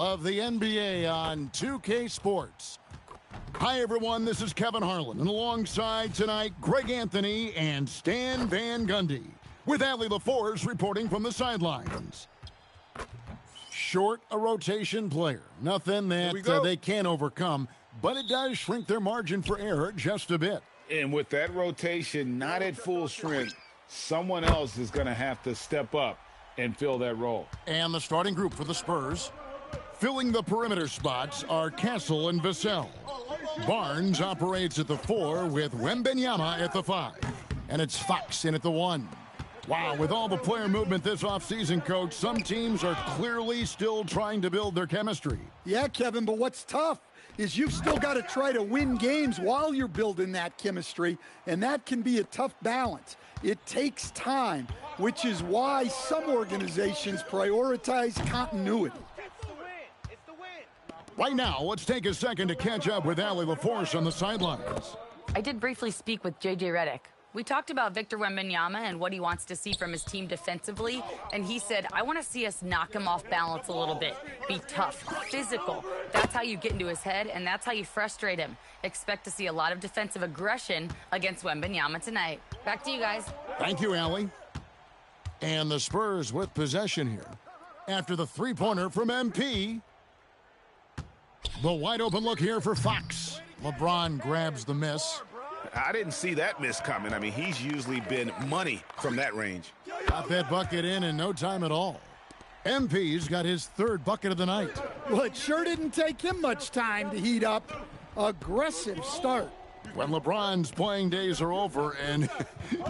Of the NBA on 2K Sports. Hi, everyone. This is Kevin Harlan, and alongside tonight, Greg Anthony and Stan Van Gundy, with Allie LaForce reporting from the sidelines. Short a rotation player. Nothing that they can't overcome, but it does shrink their margin for error just a bit. And with that rotation not at full strength, someone else is going to have to step up and fill that role. And the starting group for the Spurs, filling the perimeter spots, are Castle and Vassell. Barnes operates at the 4 with Wembanyama at the 5. And it's Fox in at the 1. Wow, with all the player movement this offseason, Coach, some teams are clearly still trying to build their chemistry. Yeah, Kevin, but what's tough is you've still got to try to win games while you're building that chemistry, and that can be a tough balance. It takes time, which is why some organizations prioritize continuity. Right now, let's take a second to catch up with Allie LaForce on the sidelines. I did briefly speak with J.J. Redick. We talked about Victor Wembanyama and what he wants to see from his team defensively, and he said, I want to see us knock him off balance a little bit. Be tough, physical. That's how you get into his head, and that's how you frustrate him. Expect to see a lot of defensive aggression against Wembanyama tonight. Back to you guys. Thank you, Allie. And the Spurs with possession here. After the three-pointer from MP. The wide-open look here for Fox. LeBron grabs the miss. I didn't see that miss coming. I mean, he's usually been money from that range. Got that bucket in no time at all. MP's got his third bucket of the night. Well, it sure didn't take him much time to heat up. Aggressive start. When LeBron's playing days are over, and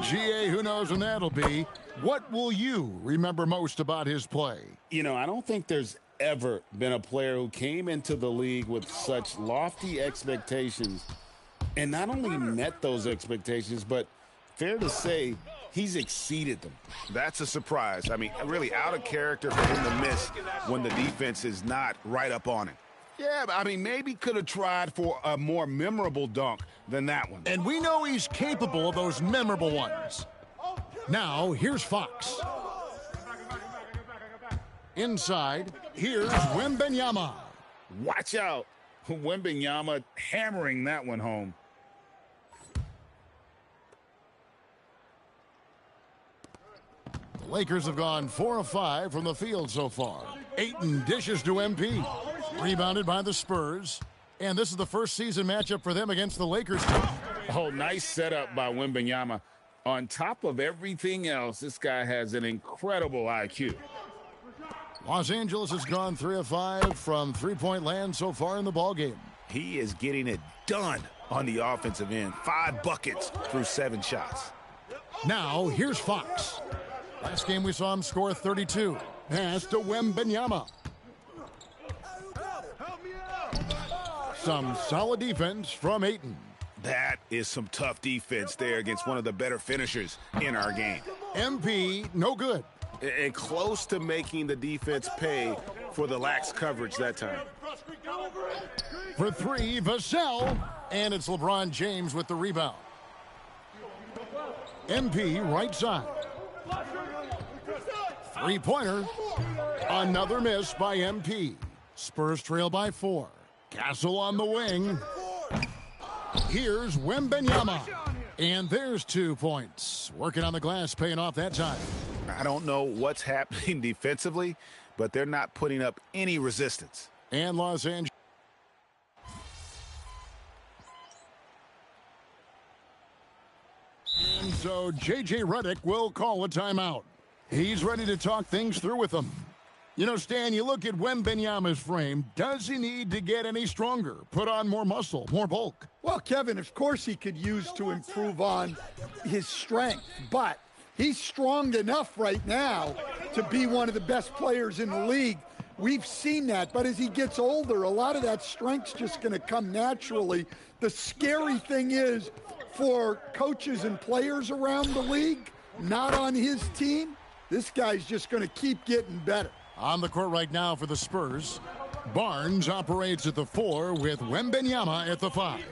GA, who knows when that'll be, what will you remember most about his play? You know, I don't think there's ever been a player who came into the league with such lofty expectations and not only met those expectations, but fair to say, he's exceeded them. That's a surprise. I mean, really out of character for him to miss when the defense is not right up on him. Yeah, I mean, maybe could have tried for a more memorable dunk than that one. And we know he's capable of those memorable ones. Now, here's Fox. Inside, here's Wembanyama. Watch out. Wembanyama hammering that one home. The Lakers have gone 4 of 5 from the field so far. Ayton dishes to MP. Rebounded by the Spurs. And this is the first season matchup for them against the Lakers team. Oh, nice setup by Wembanyama. On top of everything else, this guy has an incredible IQ. Los Angeles has gone 3 of 5 from three-point land so far in the ballgame. He is getting it done on the offensive end. 5 buckets through 7 shots. Now, here's Fox. Last game we saw him score 32. Pass to Wembanyama. Some solid defense from Ayton. That is some tough defense there against one of the better finishers in our game. MP, no good. And close to making the defense pay for the lax coverage that time. For 3, Vassell. And it's LeBron James with the rebound. MP right side. Three-pointer. Another miss by MP. Spurs trail by 4. Castle on the wing. Here's Wembanyama. And there's 2 points. Working on the glass, paying off that time. I don't know what's happening defensively, but they're not putting up any resistance. And Los Angeles. And so J.J. Redick will call a timeout. He's ready to talk things through with them. You know, Stan, you look at Wembanyama's frame. Does he need to get any stronger? Put on more muscle, more bulk? Well, Kevin, of course he could use to improve on his strength, but he's strong enough right now to be one of the best players in the league. We've seen that, but as he gets older, a lot of that strength's just going to come naturally. The scary thing is for coaches and players around the league, not on his team, this guy's just going to keep getting better. On the court right now for the Spurs, Barnes operates at the 4 with Wembanyama at the 5.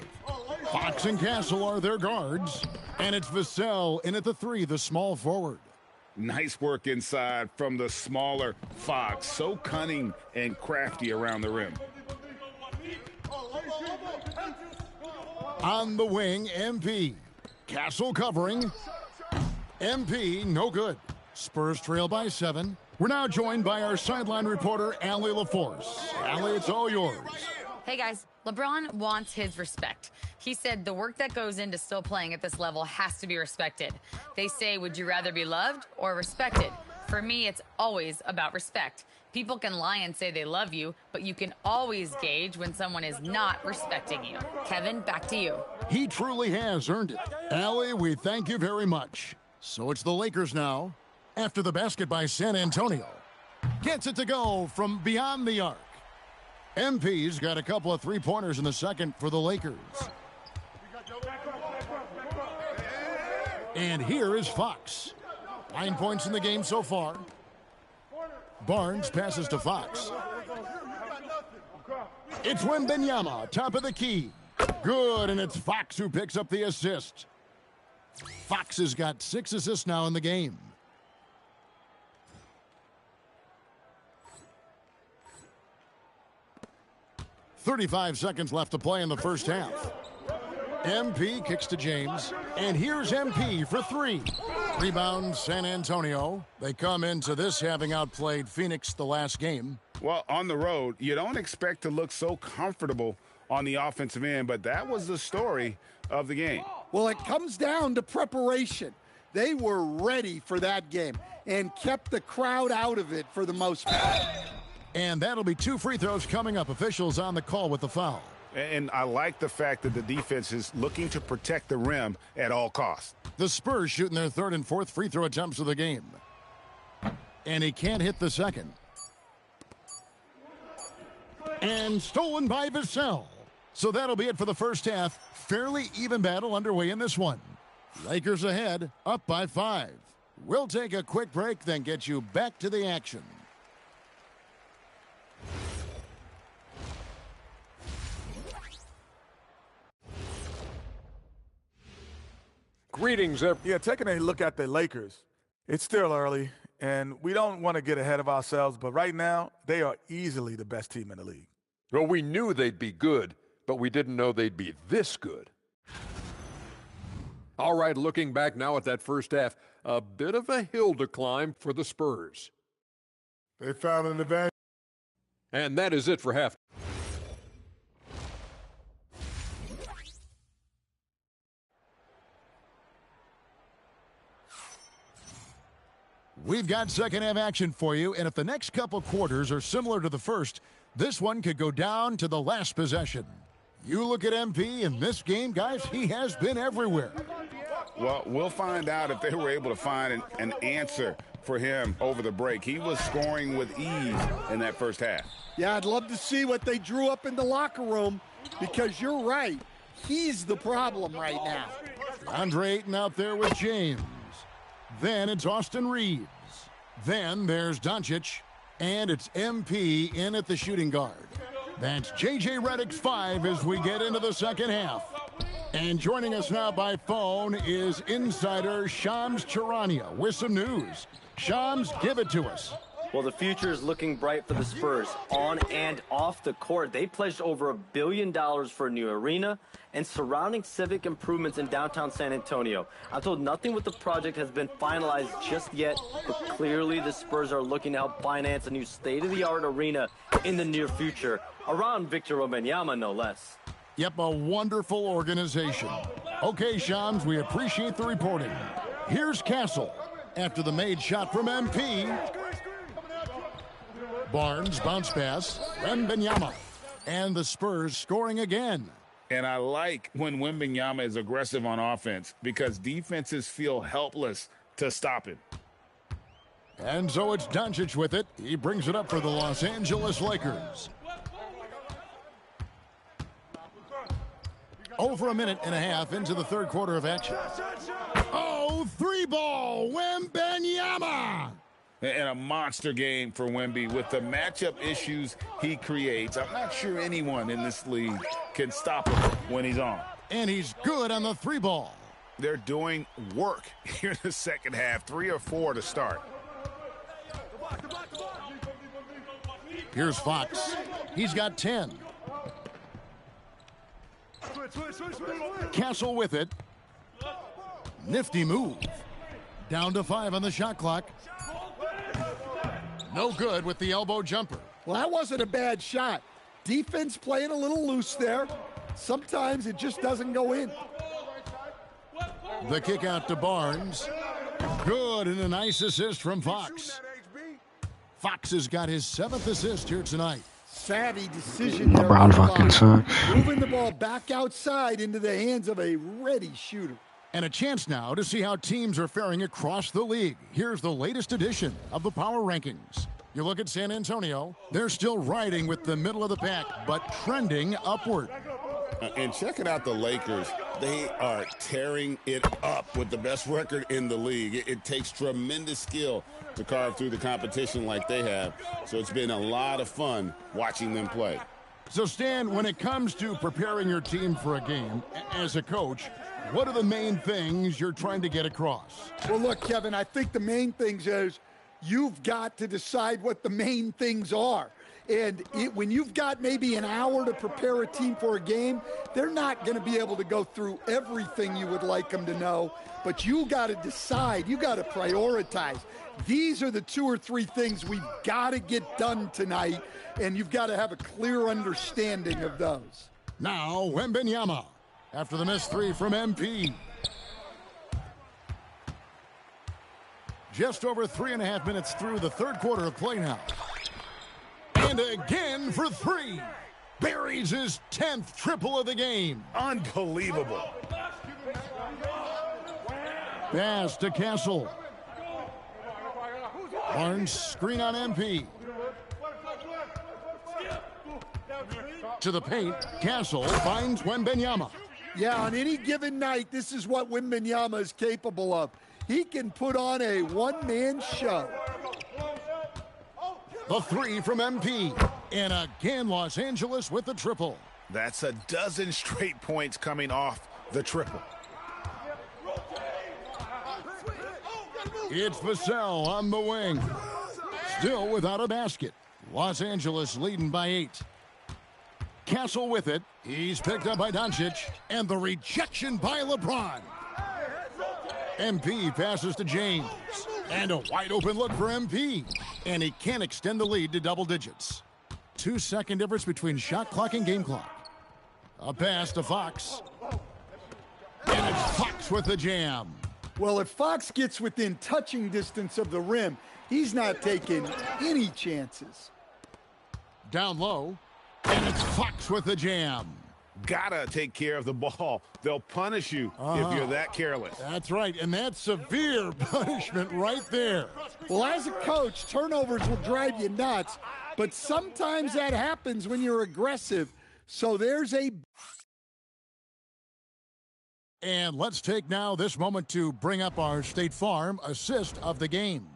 Fox and Castle are their guards, and it's Vassell in at the 3, the small forward. Nice work inside from the smaller Fox. So cunning and crafty around the rim. On the wing, MP. Castle covering. MP, no good. Spurs trail by 7. We're now joined by our sideline reporter, Allie LaForce. Allie, it's all yours. Hey, guys. LeBron wants his respect. He said the work that goes into still playing at this level has to be respected. They say, would you rather be loved or respected? For me, it's always about respect. People can lie and say they love you, but you can always gauge when someone is not respecting you. Kevin, back to you. He truly has earned it. Allie, we thank you very much. So it's the Lakers now. After the basket by San Antonio. Gets it to go from beyond the arc. MP's got a couple of three-pointers in the second for the Lakers. And here is Fox. 9 points in the game so far. Barnes passes to Fox. It's Wembanyama, top of the key. Good, and it's Fox who picks up the assist. Fox has got 6 assists now in the game. .35 seconds left to play in the first half. MP kicks to James, and here's MP for 3. Rebound, San Antonio. They come into this having outplayed Phoenix the last game. Well, on the road, you don't expect to look so comfortable on the offensive end, but that was the story of the game. Well, it comes down to preparation. They were ready for that game and kept the crowd out of it for the most part. And that'll be 2 free throws coming up. Officials on the call with the foul. And I like the fact that the defense is looking to protect the rim at all costs. The Spurs shooting their 3rd and 4th free throw attempts of the game. And he can't hit the second. And stolen by Vassell. So that'll be it for the first half. Fairly even battle underway in this one. Lakers ahead, up by 5. We'll take a quick break, then get you back to the action. Greetings, Yeah, taking a look at the Lakers, it's still early, and we don't want to get ahead of ourselves, but right now, they are easily the best team in the league. Well, we knew they'd be good, but we didn't know they'd be this good. All right, looking back now at that first half, a bit of a hill to climb for the Spurs. They found an advantage. And that is it for half. We've got second half action for you, and if the next couple quarters are similar to the first, this one could go down to the last possession. You look at MP in this game, guys, he has been everywhere. Well, we'll find out if they were able to find an answer for him over the break. He was scoring with ease in that first half. Yeah, I'd love to see what they drew up in the locker room because you're right. He's the problem right now. Andre Ayton out there with James. Then it's Austin Reeves. Then there's Doncic. And it's MP in at the shooting guard. That's J.J. Redick's 5 as we get into the second half. And joining us now by phone is insider Shams Charania with some news. Shams, give it to us. Well, the future is looking bright for the Spurs on and off the court. They pledged over $1 billion for a new arena and surrounding civic improvements in downtown San Antonio. I'm told nothing with the project has been finalized just yet, but clearly the Spurs are looking to help finance a new state-of-the-art arena in the near future, around Victor Wembanyama, no less. Yep, a wonderful organization. Okay, Shams, we appreciate the reporting. Here's Castle after the made shot from MP. Barnes, bounce pass, Wembanyama. And the Spurs scoring again. And I like when Wembanyama is aggressive on offense because defenses feel helpless to stop him. And so it's Doncic with it. He brings it up for the Los Angeles Lakers. Over a minute and a half into the third quarter of action. Oh, 3-ball, Wembanyama! And a monster game for Wemby with the matchup issues he creates. I'm not sure anyone in this league can stop him when he's on. And he's good on the 3-ball. they're doing work here in the second half. 3 or 4 to start. Here's Fox. He's got 10. Castle with it. Nifty move. Down to 5 on the shot clock. No good with the elbow jumper. Well, that wasn't a bad shot. Defense playing a little loose there. Sometimes it just doesn't go in. The kick out to Barnes. Good, and a nice assist from Fox. Fox has got his 7th assist here tonight. Savvy decision there. LeBron fucking sucks. Moving the ball back outside into the hands of a ready shooter. And a chance now to see how teams are faring across the league. Here's the latest edition of the Power Rankings. You look at San Antonio, they're still riding with the middle of the pack, but trending upward. And checking out the Lakers, they are tearing it up with the best record in the league. It takes tremendous skill to carve through the competition like they have. So it's been a lot of fun watching them play. So, Stan, when it comes to preparing your team for a game, as a coach, what are the main things you're trying to get across? Well, look, Kevin, I think the main things is you've got to decide what the main things are. And when you've got maybe an hour to prepare a team for a game, they're not going to be able to go through everything you would like them to know. But you got to decide. You got to prioritize. These are the 2 or 3 things we've got to get done tonight, and you've got to have a clear understanding of those. Now, Wembanyama, after the missed 3 from MP. Just over 3.5 minutes through the third quarter of play now. And again for 3. Buries his 10th triple of the game. Unbelievable. Pass to Castle. Barnes screen on MP. To the paint, Castle finds Wembanyama. Yeah, on any given night, this is what Wembanyama is capable of. He can put on a one-man show. The 3 from MP. And again, Los Angeles with the triple. That's a dozen straight points coming off the triple. It's Vassell on the wing. Still without a basket. Los Angeles leading by 8. Castle with it. He's picked up by Doncic. And the rejection by LeBron. MP passes to James. And a wide open look for MP. And he can't extend the lead to double digits. 2-second difference between shot clock and game clock. A pass to Fox. And it's Fox with the jam. Well, if Fox gets within touching distance of the rim, he's not taking any chances. Down low. And it's Fox with the jam. Gotta take care of the ball. They'll punish you if you're that careless. That's right, and that's severe punishment right there. Well, as a coach, turnovers will drive you nuts, but sometimes that happens when you're aggressive. So there's a... And let's take now this moment to bring up our State Farm assist of the game.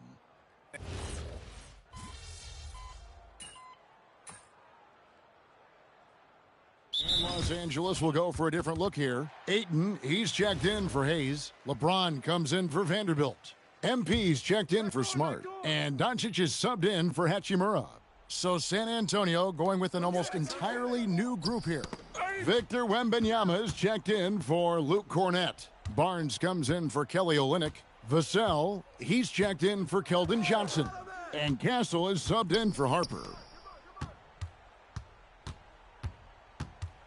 And Los Angeles will go for a different look here. Ayton, he's checked in for Hayes. LeBron comes in for Vanderbilt. MP's checked in for Smart. And Doncic is subbed in for Hachimura. So San Antonio going with an almost entirely new group here. Victor Wembanyama is checked in for Luke Cornett. Barnes comes in for Kelly Olynyk. Vassell, he's checked in for Keldon Johnson. And Castle is subbed in for Harper.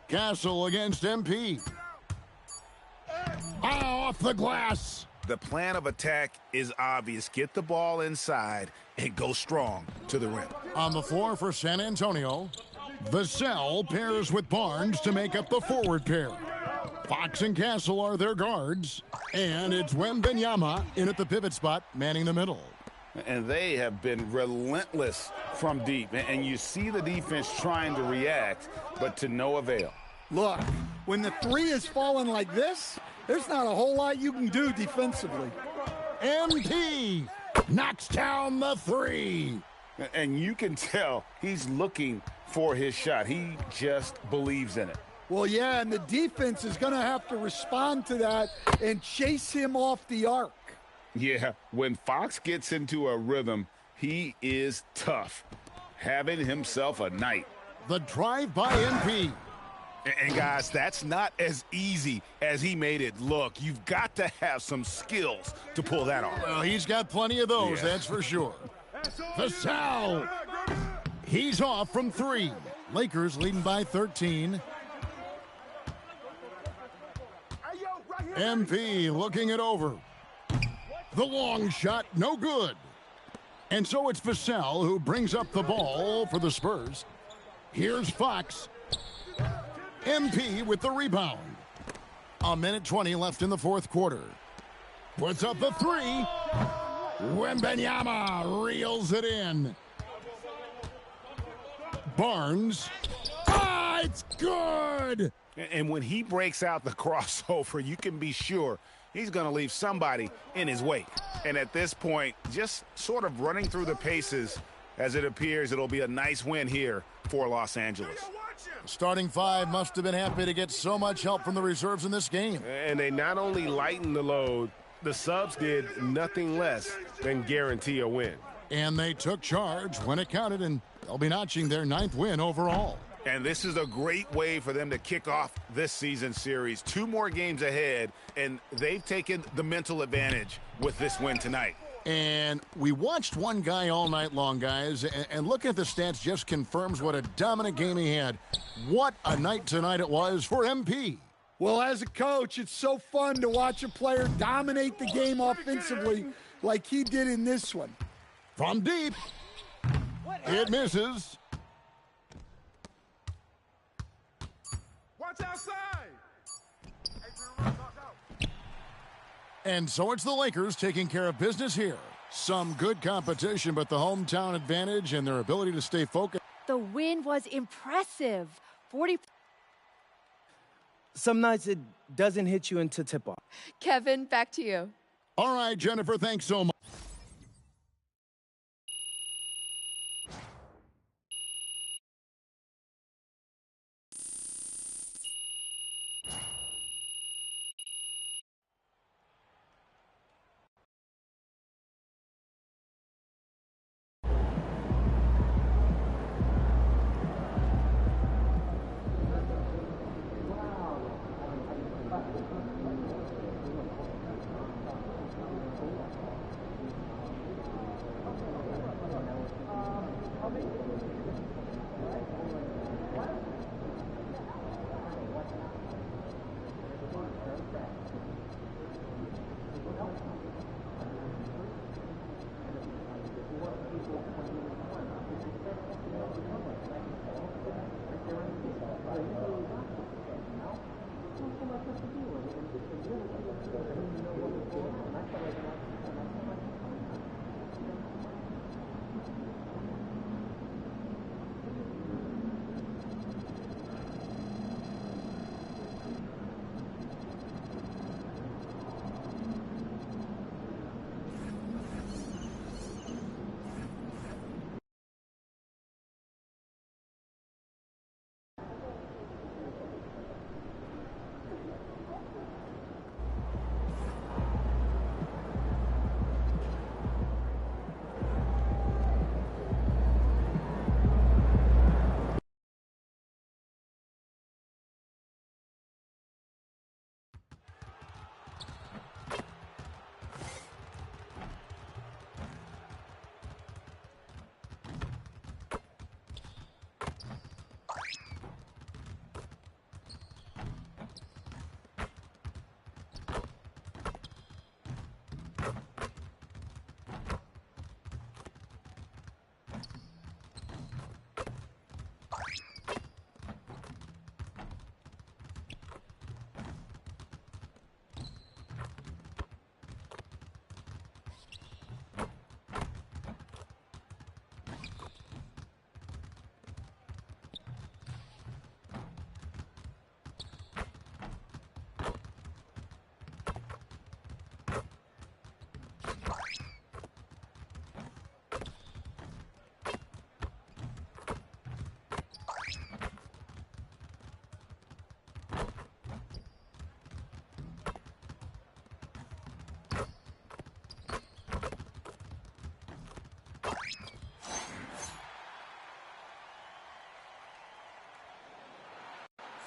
Castle against MP. Off the glass. The plan of attack is obvious. Get the ball inside and go strong to the rim. On the floor for San Antonio, Vassell pairs with Barnes to make up the forward pair. Fox and Castle are their guards. And it's Wembanyama in at the pivot spot, manning the middle. And they have been relentless from deep. And you see the defense trying to react, but to no avail. Look, when the 3 is falling like this, there's not a whole lot you can do defensively. MP knocks down the 3. And you can tell he's looking for his shot. He just believes in it. Well, yeah, and the defense is going to have to respond to that and chase him off the arc. Yeah, when Fox gets into a rhythm, he is tough, having himself a night. The drive by NP. And guys, that's not as easy as he made it look. You've got to have some skills to pull that off. Well, he's got plenty of those, Yeah. that's for sure. Vassell. He's off from 3. Lakers leading by 13. MP looking it over. The long shot, no good. And so it's Vassell who brings up the ball for the Spurs. Here's Fox. MP with the rebound. 1:20 left in the fourth quarter. Puts up the 3. Wembanyama reels it in. Barnes. Ah, it's good! And when he breaks out the crossover, you can be sure he's going to leave somebody in his wake. And at this point, just sort of running through the paces, as it appears it'll be a nice win here for Los Angeles. Starting 5 must have been happy to get so much help from the reserves in this game. And they not only lightened the load, the subs did nothing less than guarantee a win. And they took charge when it counted, and they'll be notching their 9th win overall. And this is a great way for them to kick off this season series. 2 more games ahead, and they've taken the mental advantage with this win tonight. And we watched one guy all night long, guys, and looking at the stats just confirms what a dominant game he had. What a night tonight it was for MP. Well, as a coach, it's so fun to watch a player dominate the game offensively like he did in this one. From deep, it misses. Watch outside! And so it's the Lakers taking care of business here. Some good competition, but the hometown advantage and their ability to stay focused. The win was impressive. 40. Some nights it doesn't hit you into tip-off. Kevin, back to you. All right, Jennifer, thanks so much.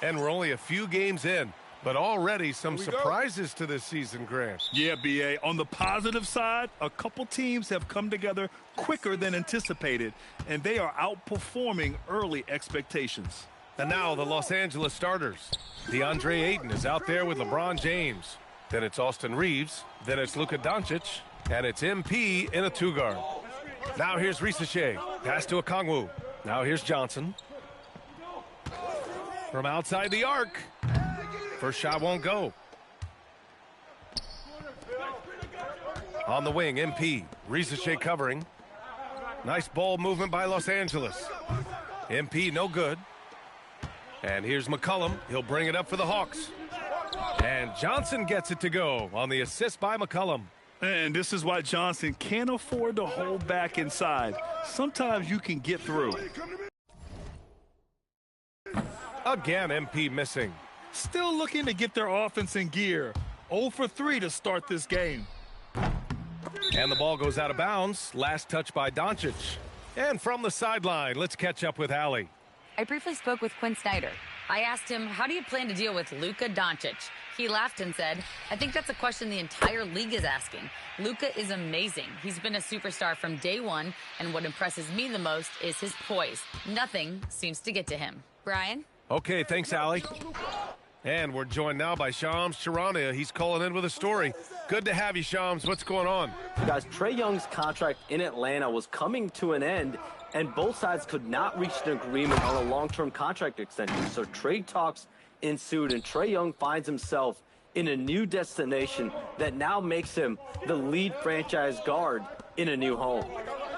And we're only a few games in, but already some surprises to this season, Grant. Yeah, B.A. On the positive side, a couple teams have come together quicker than anticipated, and they are outperforming early expectations. And now the Los Angeles starters. DeAndre Ayton is out there with LeBron James. Then it's Austin Reeves. Then it's Luka Doncic. And it's MP in a two-guard. Now here's Risache. Pass to Okongwu. Now here's Johnson. From outside the arc. First shot won't go. On the wing, MP. Risache covering. Nice ball movement by Los Angeles. MP no good. And here's McCollum. He'll bring it up for the Hawks. And Johnson gets it to go on the assist by McCollum. And this is why Johnson can't afford to hold back inside. Sometimes you can get through. Again, MP missing. Still looking to get their offense in gear. 0 for 3 to start this game. And the ball goes out of bounds. Last touch by Doncic. And from the sideline, let's catch up with Allie. I briefly spoke with Quinn Snyder. I asked him, how do you plan to deal with Luka Doncic? He laughed and said, I think that's a question the entire league is asking. Luka is amazing. He's been a superstar from day one, and what impresses me the most is his poise. Nothing seems to get to him. Brian? Okay, thanks, Allie. And we're joined now by Shams Charania. He's calling in with a story. Good to have you, Shams. What's going on? Guys, Trae Young's contract in Atlanta was coming to an end, and both sides could not reach an agreement on a long-term contract extension. So trade talks ensued, and Trae Young finds himself in a new destination that now makes him the lead franchise guard in a new home.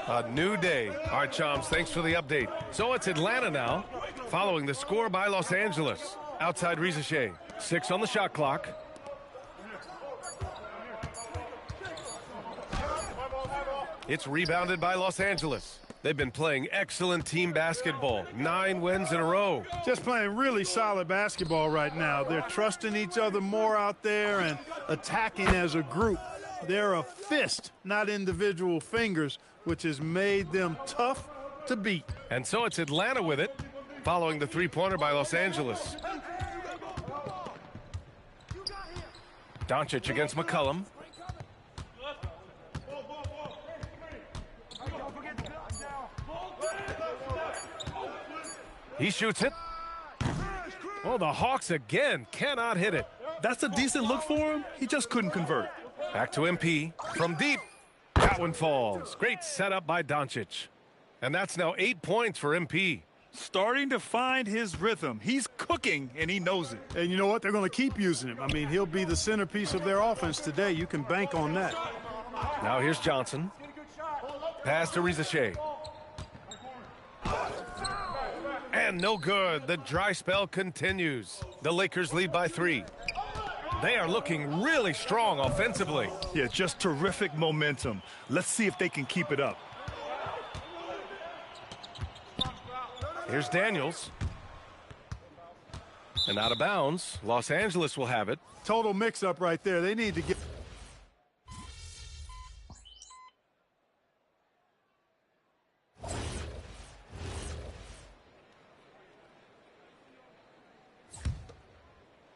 A new day. All right, Shams, thanks for the update. So it's Atlanta now, following the score by Los Angeles. Outside Risache. 6 on the shot clock. It's rebounded by Los Angeles. They've been playing excellent team basketball. 9 wins in a row. Just playing really solid basketball right now. They're trusting each other more out there and attacking as a group. They're a fist, not individual fingers, which has made them tough to beat. And so it's Atlanta with it, following the three-pointer by Los Angeles. Doncic against McCollum. He shoots it. Oh, the Hawks again cannot hit it. That's a decent look for him. He just couldn't convert. Back to MP from deep. That one falls. Great setup by Doncic. And that's now 8 points for MP. Starting to find his rhythm. He's cooking, and he knows it. And you know what? They're going to keep using him. I mean, he'll be the centerpiece of their offense today. You can bank on that. Now here's Johnson. Pass to Risache. And no good. The dry spell continues. The Lakers lead by 3. They are looking really strong offensively. Yeah, just terrific momentum. Let's see if they can keep it up. Here's Daniels. And out of bounds. Los Angeles will have it. Total mix-up right there. They need to get...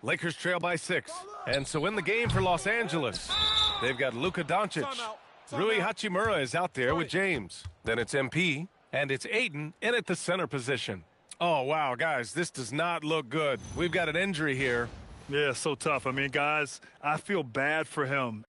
Lakers trail by 6. And so in the game for Los Angeles, they've got Luka Doncic. Rui Hachimura is out there with James. Then it's MP, and it's Ayton in at the center position. Oh, wow, guys, this does not look good. We've got an injury here. Yeah, so tough. I mean, guys, I feel bad for him.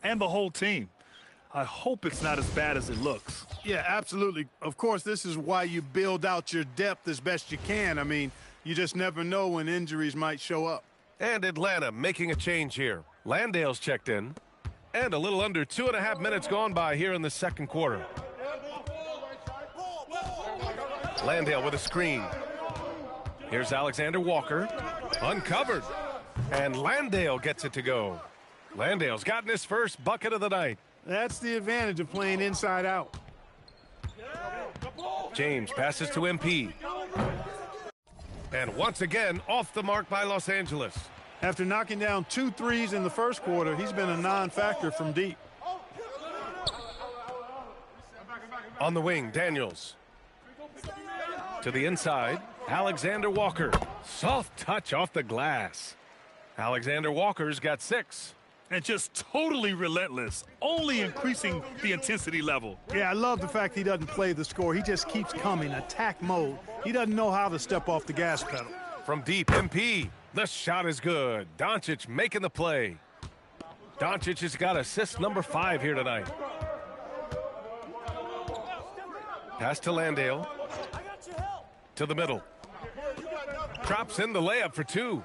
and the whole team. I hope it's not as bad as it looks. Yeah, absolutely. Of course, this is why you build out your depth as best you can. I mean, you just never know when injuries might show up. And Atlanta making a change here. Landale's checked in. And a little under 2.5 minutes gone by here in the second quarter. Landale with a screen. Here's Alexander Walker. Uncovered. And Landale gets it to go. Landale's gotten his first bucket of the night. That's the advantage of playing inside out. James passes to MP. And once again, off the mark by Los Angeles. After knocking down 2 threes in the first quarter, he's been a non-factor from deep. On the wing, Daniels. To the inside, Alexander Walker. Soft touch off the glass. Alexander Walker's got 6. And just totally relentless, only increasing the intensity level. Yeah, I love the fact he doesn't play the score. He just keeps coming, attack mode. He doesn't know how to step off the gas pedal. From deep, MP. The shot is good. Doncic making the play. Doncic has got assist number 5 here tonight. Pass to Landale. To the middle. Drops in the layup for 2.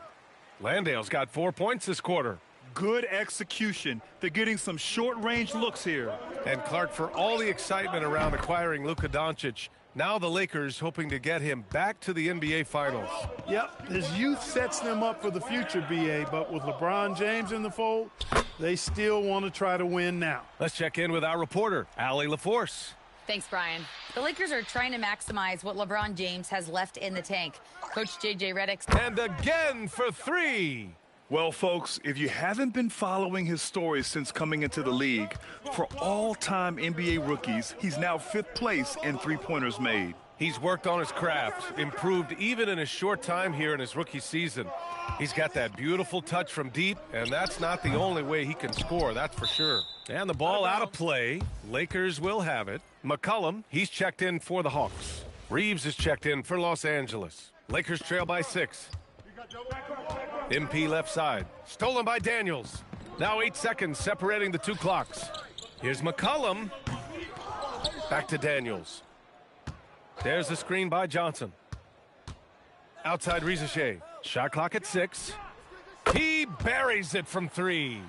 Landale's got 4 points this quarter. Good execution. They're getting some short-range looks here. And Clark, for all the excitement around acquiring Luka Doncic, now the Lakers hoping to get him back to the NBA Finals. Yep, his youth sets them up for the future, B.A., but with LeBron James in the fold, they still want to try to win now. Let's check in with our reporter, Allie LaForce. Thanks, Brian. The Lakers are trying to maximize what LeBron James has left in the tank. Coach J.J. Redick's... And again for 3. Well, folks, if you haven't been following his story since coming into the league, for all-time NBA rookies, he's now 5th place in three-pointers made. He's worked on his craft, improved even in a short time here in his rookie season. He's got that beautiful touch from deep, and that's not the only way he can score, that's for sure. And the ball out of play. Lakers will have it. McCollum, he's checked in for the Hawks. Reeves is checked in for Los Angeles. Lakers trail by 6. MP left side. Stolen by Daniels. Now 8 seconds separating the 2 clocks. Here's McCollum. Back to Daniels. There's the screen by Johnson. Outside Rizachet. Shot clock at 6. He buries it from 3.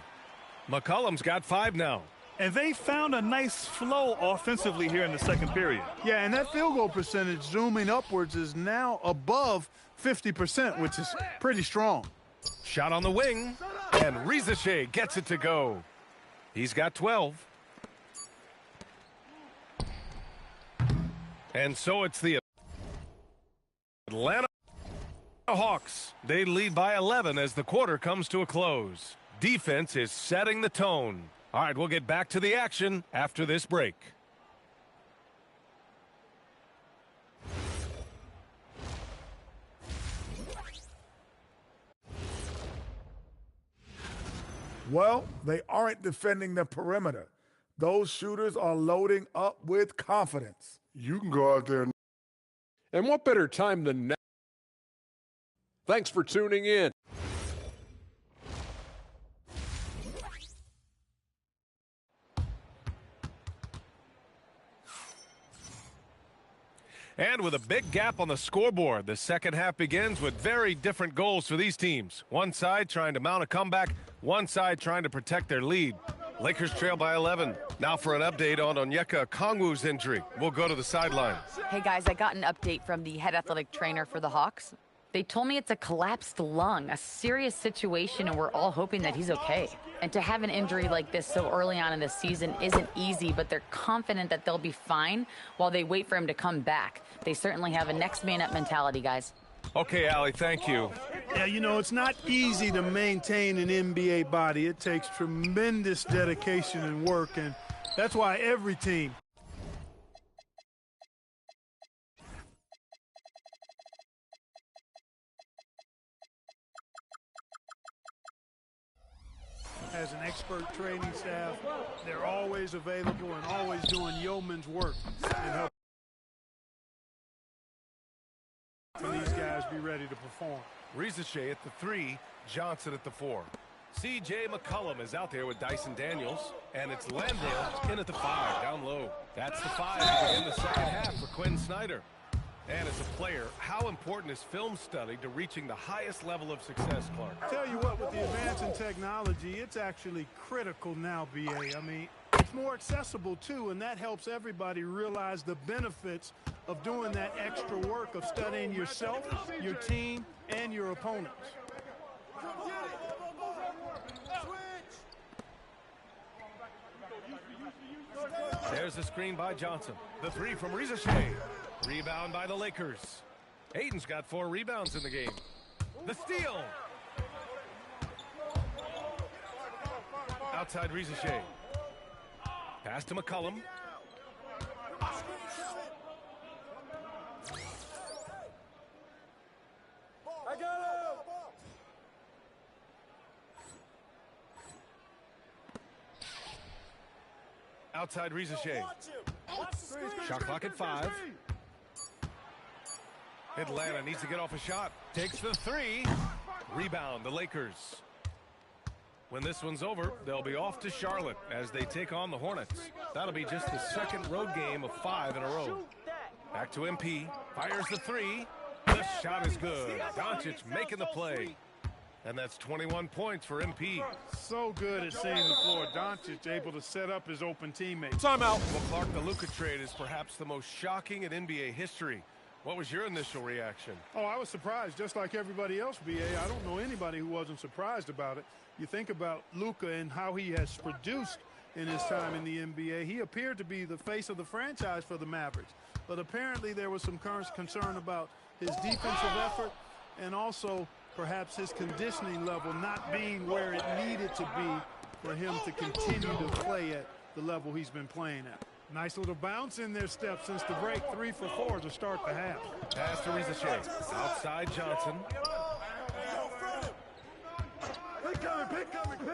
McCollum's got 5 now. And they found a nice flow offensively here in the second period. Yeah, and that field goal percentage zooming upwards is now above 50%, which is pretty strong. Shot on the wing, and Rizachet gets it to go. He's got 12. And so it's the Atlanta Hawks. They lead by 11 as the quarter comes to a close. Defense is setting the tone. All right, we'll get back to the action after this break. Well, they aren't defending the perimeter. Those shooters are loading up with confidence. You can go out there. And what better time than now? Thanks for tuning in. And with a big gap on the scoreboard, the second half begins with very different goals for these teams. One side trying to mount a comeback, one side trying to protect their lead. Lakers trail by 11. Now for an update on Onyeka Okongwu's injury. We'll go to the sideline. Hey, guys, I got an update from the head athletic trainer for the Hawks. They told me it's a collapsed lung, a serious situation, and we're all hoping that he's okay. And to have an injury like this so early on in the season isn't easy, but they're confident that they'll be fine while they wait for him to come back. They certainly have a next man up mentality, guys. Okay, Allie, thank you. Yeah, you know, it's not easy to maintain an NBA body. It takes tremendous dedication and work, and that's why every team has an expert training staff. They're always available and always doing yeoman's work and helping these guys be ready to perform. Rizachet at the 3, Johnson at the 4. C.J. McCollum is out there with Dyson Daniels, and it's Landale in at the 5, down low. That's the 5 to begin the second half for Quinn Snyder. And as a player, how important is film study to reaching the highest level of success, Clark? Tell you what, with the advance in technology, it's actually critical now, B.A. I mean, it's more accessible, too, and that helps everybody realize the benefits of doing that extra work of studying yourself, your team, and your opponents. There's the screen by Johnson. The 3 from Reza Shea. Rebound by the Lakers. Ayton's got 4 rebounds in the game. The steal. Outside Reza Shea. Pass to McCollum. I got him. Outside Reza Shea. Shot clock at 5. Atlanta needs to get off a shot. Takes the 3. Rebound, the Lakers. When this one's over, they'll be off to Charlotte as they take on the Hornets. That'll be just the second road game of 5 in a row. Back to MP. Fires the 3. The shot is good. Doncic making the play. And that's 21 points for MP. So good at seeing the floor. Doncic able to set up his open teammates. Timeout. Well, Clark, the Luka trade is perhaps the most shocking in NBA history. What was your initial reaction? Oh, I was surprised, just like everybody else, B.A. I don't know anybody who wasn't surprised about it. You think about Luka and how he has produced in his time in the NBA. He appeared to be the face of the franchise for the Mavericks. But apparently there was some concern about his defensive effort and also perhaps his conditioning level not being where it needed to be for him to continue to play at the level he's been playing at. Nice little bounce in their step since the break. 3 for 4 to start the half. Pass to Reza Shea. Outside Johnson.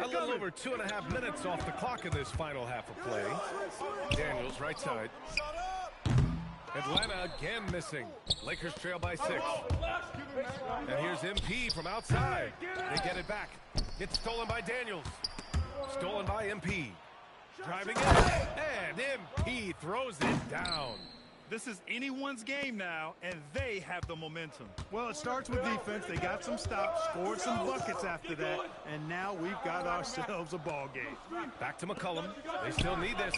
A little over 2.5 minutes off the clock in this final half of play. Daniels right side. Atlanta again missing. Lakers trail by 6. And here's MP from outside. They get it back. It's stolen by Daniels. Stolen by MP. Driving in. And MP throws it down. This is anyone's game now, and they have the momentum. Well, it starts with defense. They got some stops, scored some buckets after that, and now we've got ourselves a ball game. Back to McCollum. They still need this.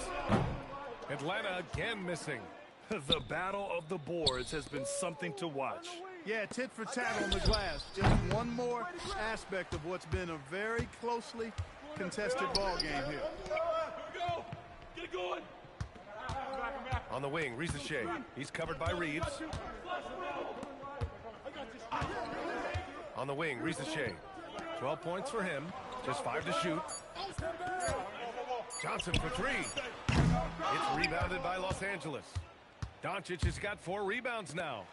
Atlanta again missing. The battle of the boards has been something to watch. Yeah, tit for tat on the glass. Just one more aspect of what's been a very closely contested ball game here. Get going. On the wing, Reza Shea. He's covered by Reeves. On the wing, Reza Shea. 12 points for him. Just 5 to shoot. Johnson for 3. It's rebounded by Los Angeles. Doncic has got 4 rebounds now.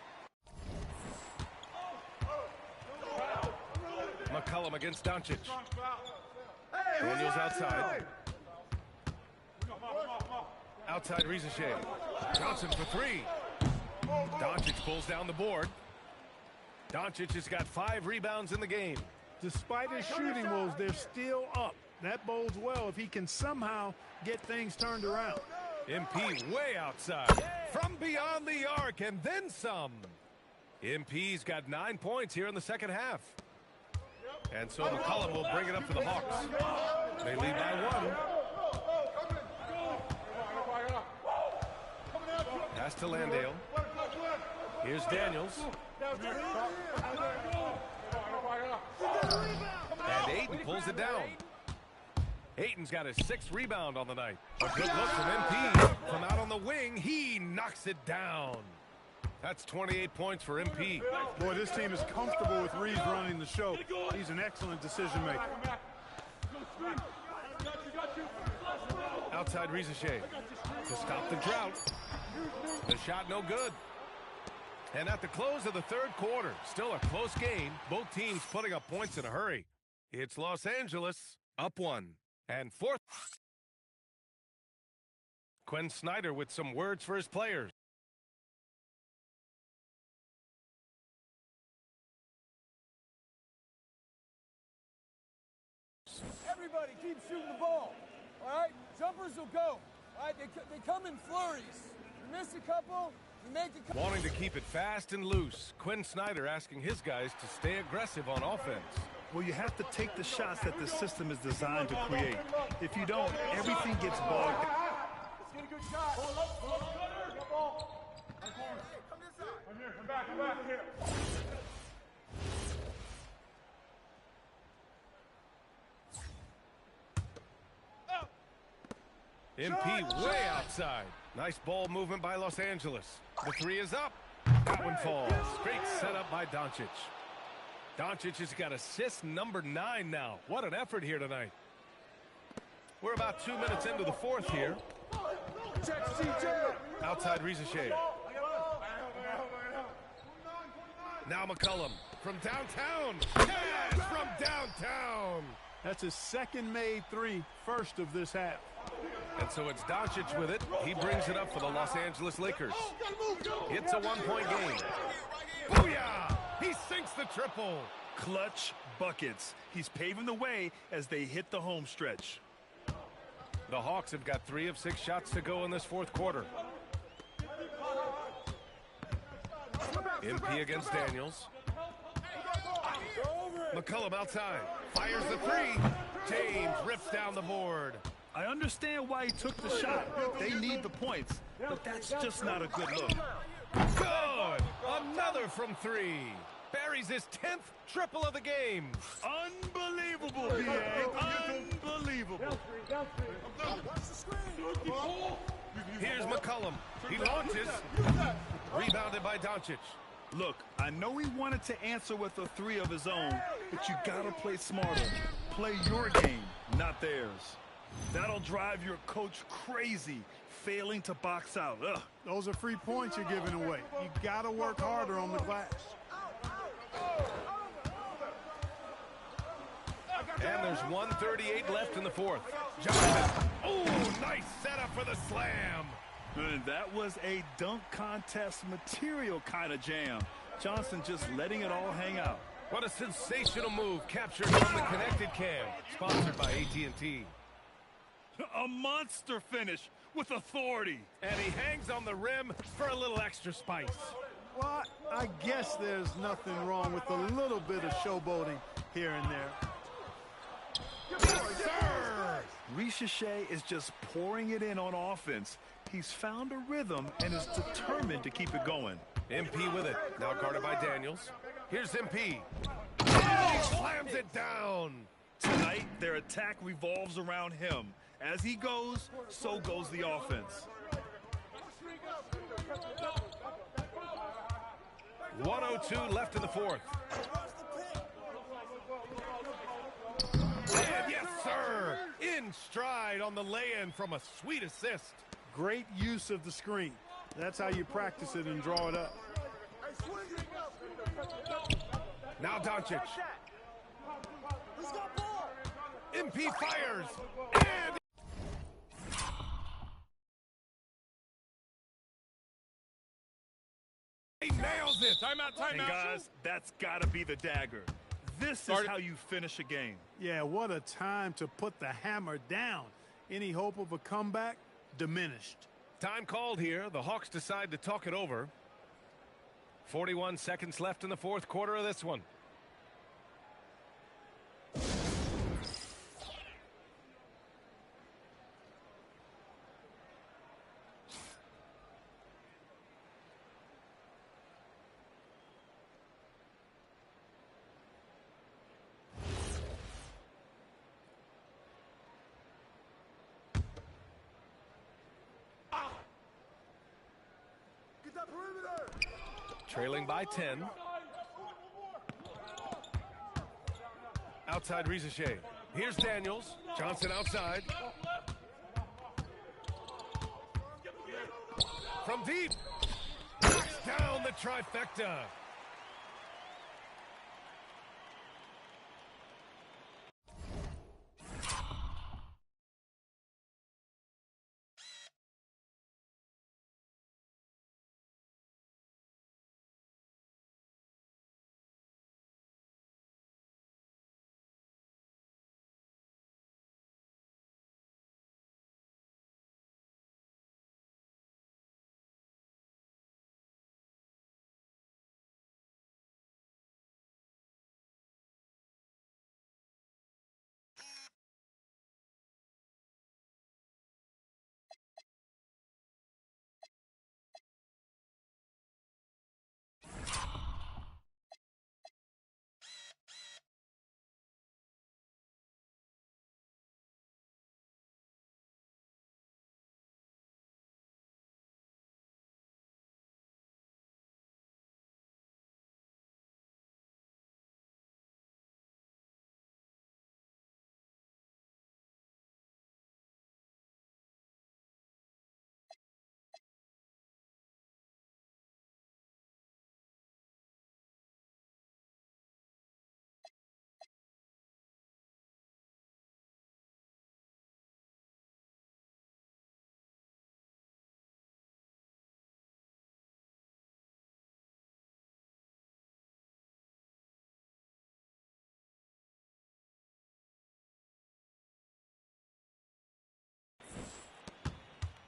McCollum against Doncic. Daniels outside. Outside Reza Shea. Johnson for 3. Doncic pulls down the board. Doncic has got 5 rebounds in the game. Despite his shooting woes, they're still up. That bodes well if he can somehow get things turned around. MP way outside. From beyond the arc and then some. MP's got 9 points here in the second half. And so McCollum will bring it up for the Hawks. They lead by 1. Pass to Landale. Here's Daniels. And Ayton pulls it down. Ayton's got his 6th rebound on the night. A good look from MP. From out on the wing, he knocks it down. That's 28 points for MP. Boy, this team is comfortable with Reeves running the show. He's an excellent decision maker. Outside Reza Shea to stop the drought. The shot no good. And at the close of the 3rd quarter, still a close game. Both teams putting up points in a hurry. It's Los Angeles up 1. And 4th. Quinn Snyder with some words for his players. keep shooting the ball. All right? Jumpers will go. All right? They come in flurries. You miss a couple, you make a couple. Wanting to keep it fast and loose, Quinn Snyder asking his guys to stay aggressive on offense. Well, you have to take the shots that the system is designed to create. If you don't, everything gets bogged down. Let's get a good shot. Pull up, Get ball. Come this side. I'm here. I'm back here. MP way outside. Nice ball movement by Los Angeles. The three is up. That one falls. Great setup by Doncic. Doncic has got assist number 9 now. What an effort here tonight. We're about 2 minutes into the fourth here. Outside Rizachet. Now McCollum from downtown. Yes, from downtown. That's his second made three, first of this half. And so it's Doncic with it. He brings it up for the Los Angeles Lakers. It's a 1-point game. Booyah! He sinks the triple. Clutch buckets. He's paving the way as they hit the home stretch. The Hawks have got 3 of 6 shots to go in this fourth quarter. MP against Daniels. McCollum outside. Fires the 3. James rips down the board. I understand why he took the shot. They need the points, but that's just not a good look. Good! Another from 3. Buries his 10th triple of the game. Unbelievable, B.A. Unbelievable. Here's McCollum. He launches. Rebounded by Doncic. Look, I know he wanted to answer with a 3 of his own, but you gotta play smarter. Play your game, not theirs. That'll drive your coach crazy, failing to box out. Ugh. Those are free points you're giving away. You got to work harder on the glass. And there's 1:38 left in the fourth. Johnson. Oh, nice setup for the slam. And that was a dunk contest material kind of jam. Johnson just letting it all hang out. What a sensational move captured from the connected cam. Sponsored by AT&T. A monster finish with authority. And he hangs on the rim for a little extra spice. Well, I guess there's nothing wrong with a little bit of showboating here and there. Yes, sir! Rizachet is just pouring it in on offense. He's found a rhythm and is determined to keep it going. MP with it. Now guarded by Daniels. Here's MP. And he slams it down. Tonight, their attack revolves around him. As he goes, so goes the offense. 1:02 left in the fourth. And yes, sir! In stride on the lay-in from a sweet assist. Great use of the screen. That's how you practice it and draw it up. Now Doncic. MP fires. And he nails it. Timeout. And guys, that's got to be the dagger. This is how you finish a game. Yeah, what a time to put the hammer down. Any hope of a comeback? Diminished. Time called here. The Hawks decide to talk it over. 41 seconds left in the fourth quarter of this one. Trailing by 10. Outside Rizachet. Here's Daniels. Johnson outside. From deep. Knocks down the trifecta.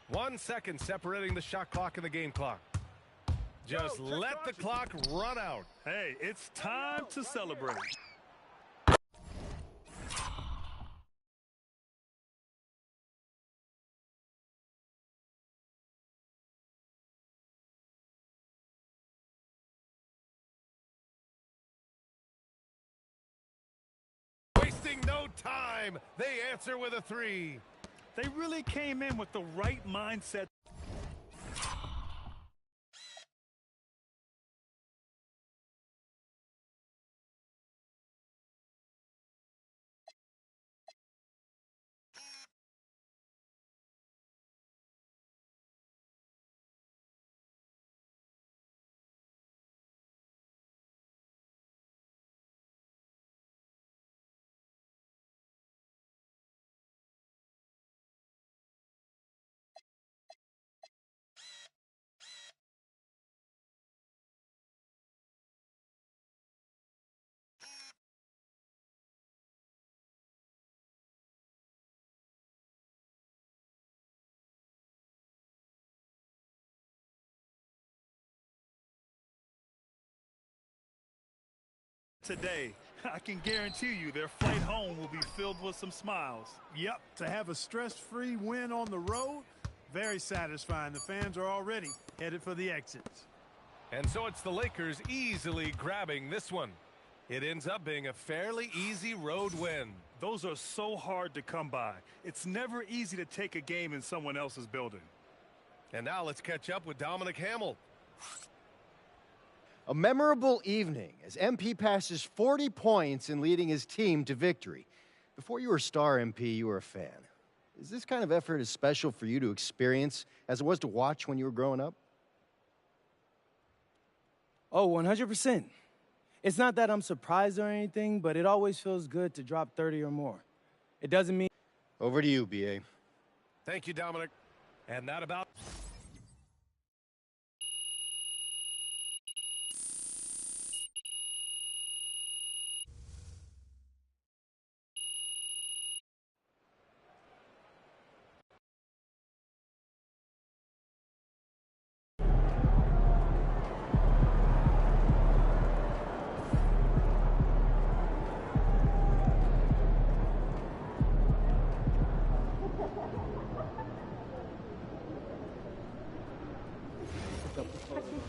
1 second separating the shot clock and the game clock. Just let the clock run out. Hey, it's time to celebrate. Wasting no time. They answer with a 3. They really came in with the right mindset. Today, I can guarantee you their flight home will be filled with some smiles. Yep, to have a stress-free win on the road, very satisfying. The fans are already headed for the exits. And so it's the Lakers easily grabbing this one. It ends up being a fairly easy road win. Those are so hard to come by. It's never easy to take a game in someone else's building. And now let's catch up with Dominic Hamill. A memorable evening as MP passes 40 points in leading his team to victory. Before you were a star, MP, you were a fan. Is this kind of effort as special for you to experience as it was to watch when you were growing up? Oh, 100%. It's not that I'm surprised or anything, but it always feels good to drop 30 or more. It doesn't mean... Over to you, B.A. Thank you, Dominic. And that about...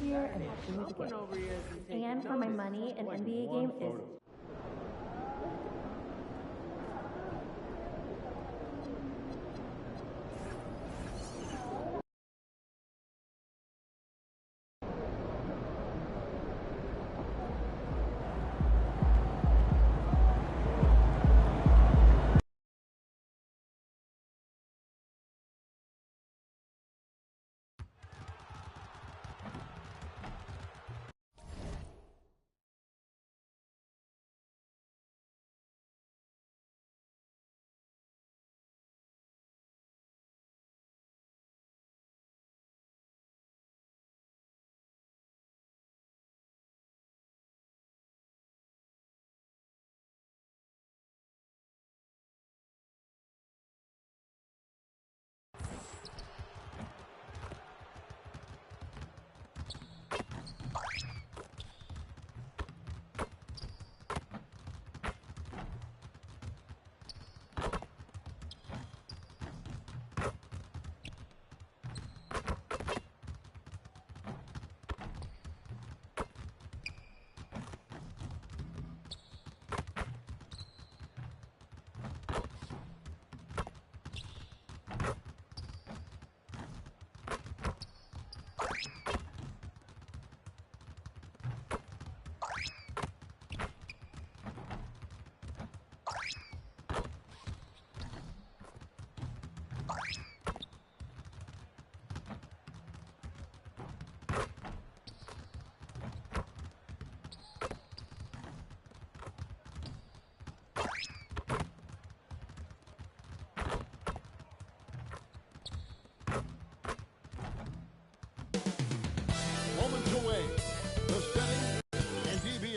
Here and have to and for my money, an NBA game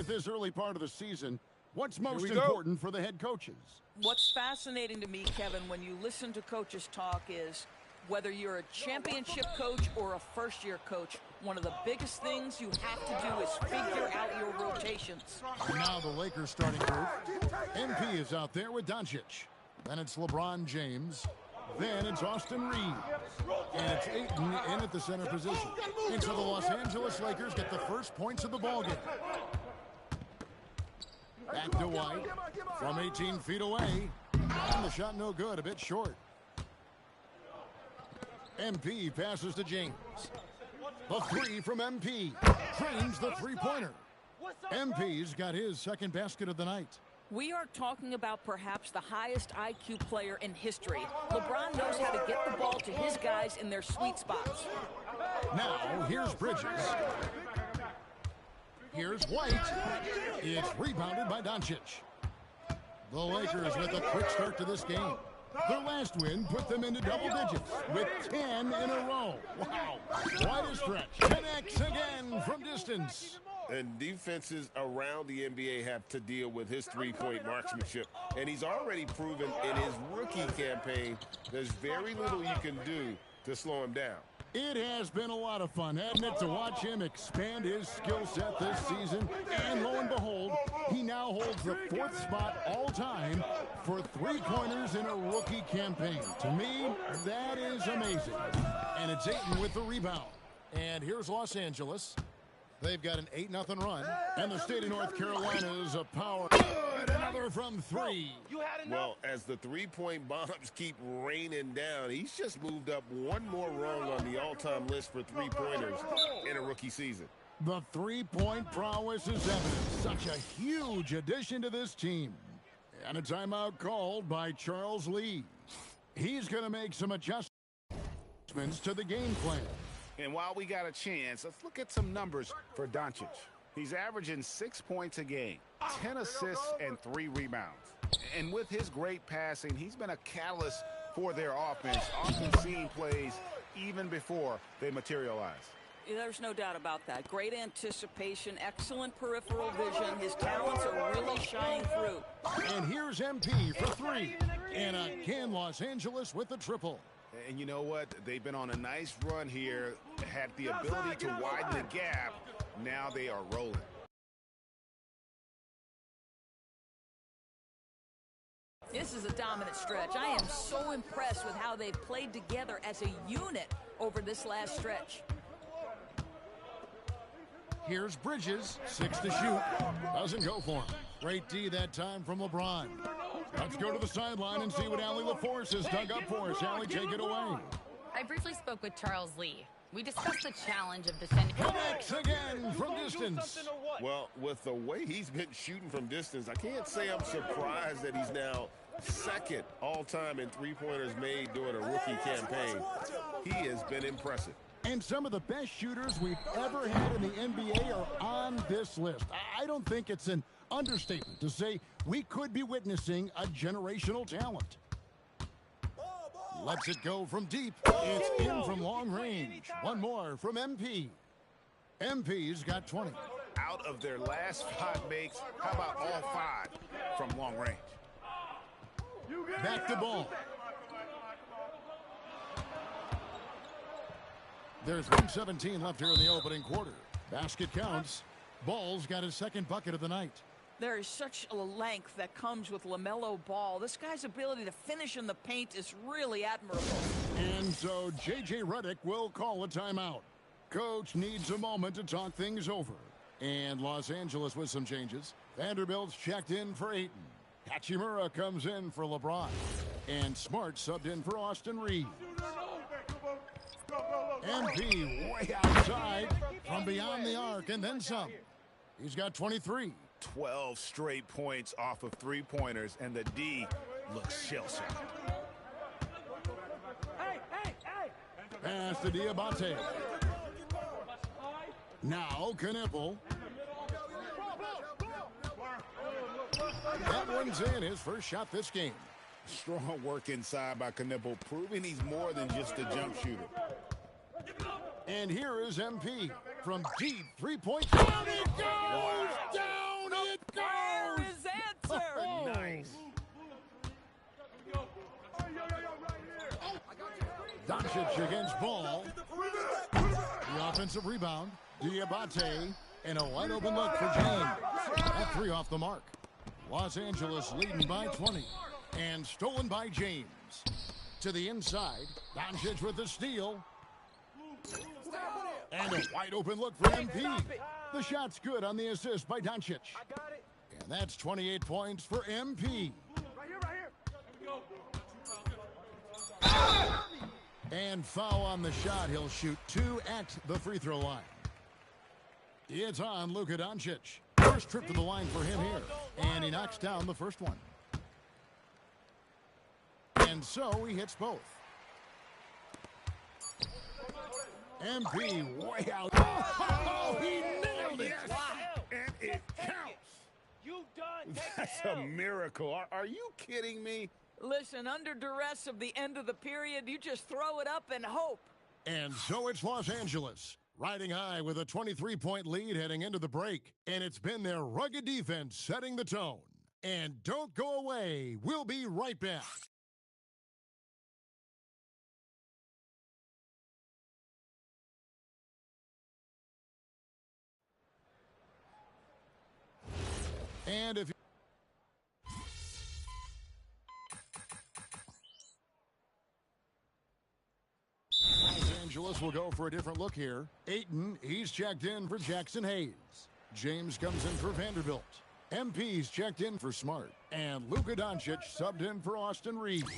is this early part of the season, what's most important for the head coaches? What's fascinating to me, Kevin, when you listen to coaches talk is Whether you're a championship coach or a first-year coach, one of the biggest things you have to do is figure out your rotations. And now the Lakers starting group. MP is out there with Doncic. Then it's LeBron James. Then it's Austin Reeves. And it's Ayton in at the center position. And so the Los Angeles Lakers get the first points of the ballgame. Back to White from 18 feet away. And the shot no good, a bit short. MP passes to James. The three from MP. Drains the three-pointer. MP's got his second basket of the night. We are talking about perhaps the highest IQ player in history. LeBron knows how to get the ball to his guys in their sweet spots. Now, here's Bridges. Here's White. It's rebounded by Doncic. The Lakers with a quick start to this game. Their last win put them into double digits with 10 in a row. Wow. Quite a stretch. Connects again from distance. And defenses around the NBA have to deal with his three-point marksmanship. And he's already proven in his rookie campaign there's very little you can do to slow him down. It has been a lot of fun, hasn't it, to watch him expand his skill set this season. And lo and behold, he now holds the 4th spot all time for three-pointers in a rookie campaign. To me, that is amazing. And it's Ayton with the rebound. And here's Los Angeles. They've got an 8-0 run. And the state of North Carolina is a power. Good, another from three. Well, as the three-point bombs keep raining down, he's just moved up one more rung on the all-time list for three-pointers in a rookie season. The three-point prowess is evident. Such a huge addition to this team. And a timeout called by Charles Lee. He's going to make some adjustments to the game plan. And while we got a chance, let's look at some numbers for Doncic. He's averaging 6 points a game, 10 assists, and 3 rebounds. And with his great passing, he's been a catalyst for their offense, often seeing plays even before they materialize. There's no doubt about that. Great anticipation, excellent peripheral vision. His talents are really shining through. And here's MP for three. And again, Los Angeles with the triple. And you know what? They've been on a nice run here, had the ability to widen the gap. Now they are rolling. This is a dominant stretch. I am so impressed with how they've played together as a unit over this last stretch. Here's Bridges, 6 to shoot. Doesn't go for him. Great D that time from LeBron. Let's go to the sideline and see what Allie LaForce has dug up for us. Allie, take it away. I briefly spoke with Charles Lee. We discussed the challenge of defending. Connects again from distance. Well, with the way he's been shooting from distance, I can't say I'm surprised that he's now second all-time in three-pointers made during a rookie campaign. He has been impressive. And some of the best shooters we've ever had in the NBA are on this list. I don't think it's an understatement to say we could be witnessing a generational talent. Lets it go from deep. It's in from long range. One more from MP. MP's got 20. Out of their last 5 makes, how about all 5 from long range? Back to ball. There's 1:17 left here in the opening quarter. Basket counts. Ball's got his second bucket of the night. There is such a length that comes with LaMelo Ball. This guy's ability to finish in the paint is really admirable. And so J.J. Redick will call a timeout. Coach needs a moment to talk things over. And Los Angeles with some changes. Vanderbilt's checked in for Ayton. Hachimura comes in for LeBron. And Smart subbed in for Austin Reeves. MP way outside from beyond the arc and then some. He's got 23. 12 straight points off of three-pointers, and the D looks shell-shocked. Pass to Diabate. Now Knipple. That one's in, his first shot this game. Strong work inside by Knipple, proving he's more than just a jump shooter. And here is MP from deep three-point. Down it goes! Wow. Down it goes! There is answer! Nice. Doncic against Ball. The offensive rebound. Diabate. And a wide open look for James. That three off the mark. Los Angeles leading by 20. And stolen by James. To the inside. Doncic with the steal. And a wide open look for MP. The shot's good on the assist by Doncic. And that's 28 points for MP. And foul on the shot. He'll shoot 2 at the free throw line. It's on Luka Doncic. First trip to the line for him here. And he knocks down the first one. And so he hits both. MP way out. Oh, he nailed it. Yes. And it counts. You done. That's a miracle. Are you kidding me? Listen, under duress of the end of the period, you just throw it up and hope. And so it's Los Angeles, riding high with a 23-point lead heading into the break. And it's been their rugged defense setting the tone. And don't go away. We'll be right back. And if Los Angeles will go for a different look here. Ayton, he's checked in for Jackson Hayes. James comes in for Vanderbilt. MP's checked in for Smart. And Luka Doncic subbed in for Austin Reeves.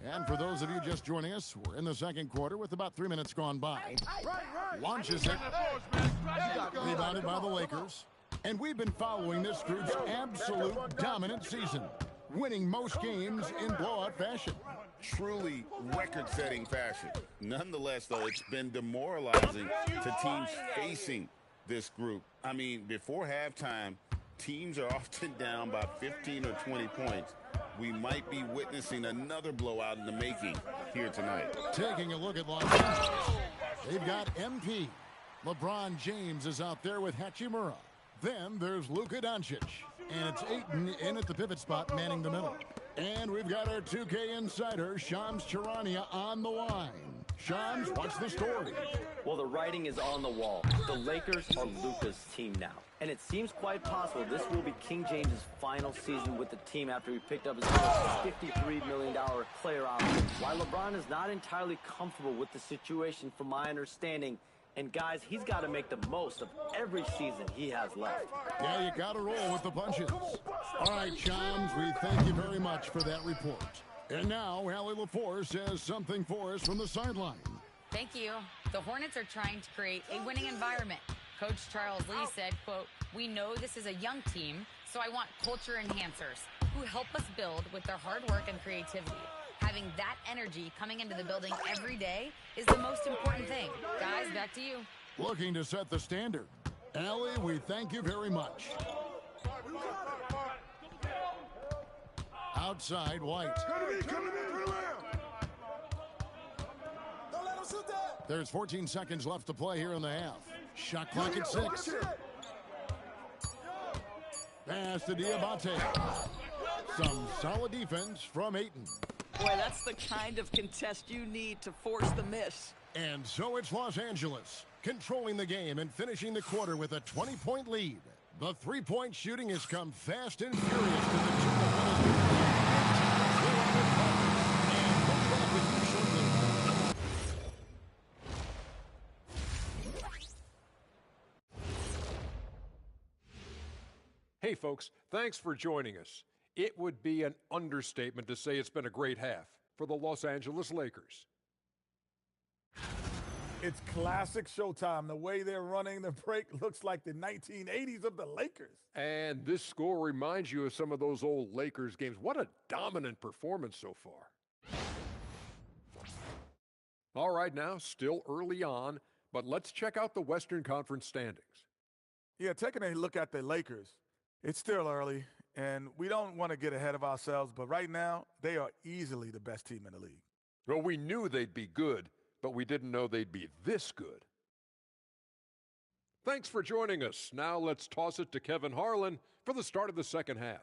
And for those of you just joining us, we're in the second quarter with about 3 minutes gone by. Launches it. Rebounded by the Lakers. And we've been following this group's absolute dominant season, winning most games in blowout fashion. Truly record-setting fashion. Nonetheless, though, it's been demoralizing to teams facing this group. I mean, before halftime, teams are often down by 15 or 20 points. We might be witnessing another blowout in the making here tonight. Taking a look at Los Angeles. They've got MP. LeBron James is out there with Hachimura. Then there's Luka Doncic. And it's Ayton in at the pivot spot, manning the middle. And we've got our 2K insider, Shams Charania, on the line. Shams, what's the story? Well, the writing is on the wall. The Lakers are Luka's team now. And it seems quite possible this will be King James's final season with the team after he picked up his $53 million player option. While LeBron is not entirely comfortable with the situation from my understanding, and guys, he's got to make the most of every season he has left. Yeah, you got to roll with the punches. All right, Shams, we thank you very much for that report. And now, Allie LaForce has something for us from the sideline. Thank you. The Hornets are trying to create a winning environment. Coach Charles Lee said, quote, "We know this is a young team, so I want culture enhancers who help us build with their hard work and creativity. Having that energy coming into the building every day is the most important thing." Guys, back to you. Looking to set the standard. Allie, we thank you very much. Outside, White. There's 14 seconds left to play here in the half. Shot clock at 6. Pass to Diabate. Some solid defense from Ayton. Boy, that's the kind of contest you need to force the miss. And so it's Los Angeles, controlling the game and finishing the quarter with a 20-point lead. The three-point shooting has come fast and furious to the tune of Hey, folks, thanks for joining us. It would be an understatement to say it's been a great half for the Los Angeles Lakers. It's classic Showtime. The way they're running the break looks like the 1980s of the Lakers. And this score reminds you of some of those old Lakers games. What a dominant performance so far. All right, now, still early on, but let's check out the Western Conference standings. Yeah, taking a look at the Lakers, it's still early, and we don't want to get ahead of ourselves, but right now, they are easily the best team in the league. Well, we knew they'd be good, but we didn't know they'd be this good. Thanks for joining us. Now let's toss it to Kevin Harlan for the start of the second half.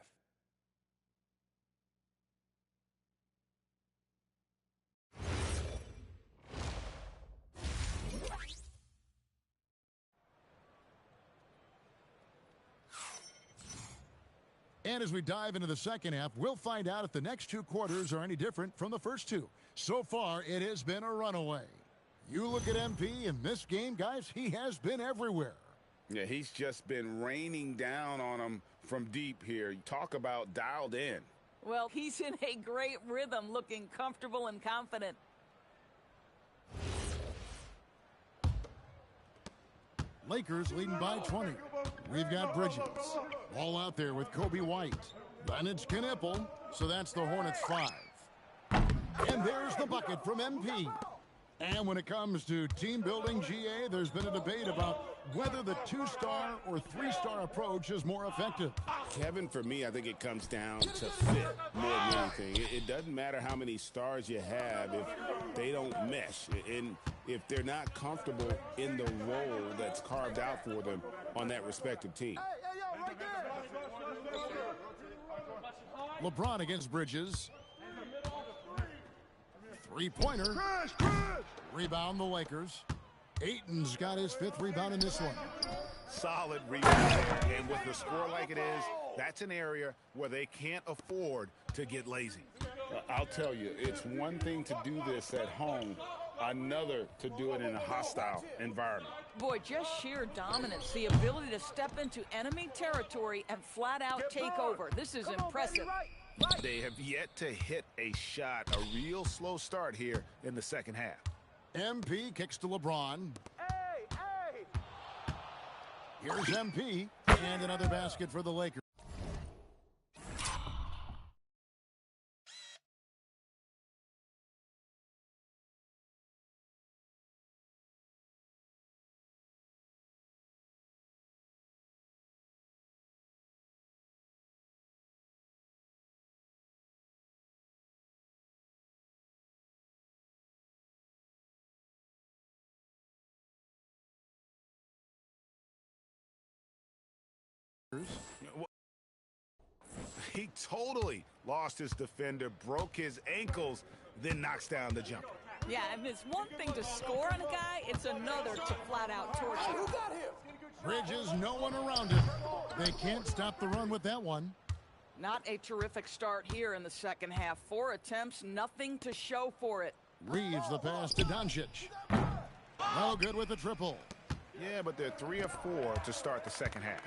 And as we dive into the second half, we'll find out if the next two quarters are any different from the first two. So far, it has been a runaway. You look at MP in this game, guys, he has been everywhere. Yeah, he's just been raining down on them from deep here. Talk about dialed in. Well, he's in a great rhythm, looking comfortable and confident. Lakers leading by 20. We've got Bridges. Ball out there with Kobe White. Then it's Knipple, so that's the Hornets 5. And there's the bucket from MP. And when it comes to team building, GA, there's been a debate about whether the 2-star or 3-star approach is more effective. Kevin, for me, I think it comes down to fit more than anything. It doesn't matter how many stars you have if they don't mesh. And if they're not comfortable in the role that's carved out for them on that respective team. LeBron against Bridges. Three-pointer. Rebound the Lakers. Ayton's got his 5th rebound in this one. Solid rebound there. And with the score like it is, that's an area where they can't afford to get lazy. I'll tell you, it's one thing to do this at home, another to do it in a hostile environment. Boy, just sheer dominance, the ability to step into enemy territory and flat out take over. This is impressive. They have yet to hit a shot, a real slow start here in the second half. MP kicks to LeBron. Here's MP, and another basket for the Lakers. He totally lost his defender, broke his ankles, then knocks down the jumper. Yeah, and it's one thing to score on a guy, it's another to flat out torch him. Bridges, no one around him. They can't stop the run with that one. Not a terrific start here in the second half. 4 attempts, nothing to show for it. Reeves the pass to Doncic. No good with the triple. Yeah, but they're 3 of 4 to start the second half.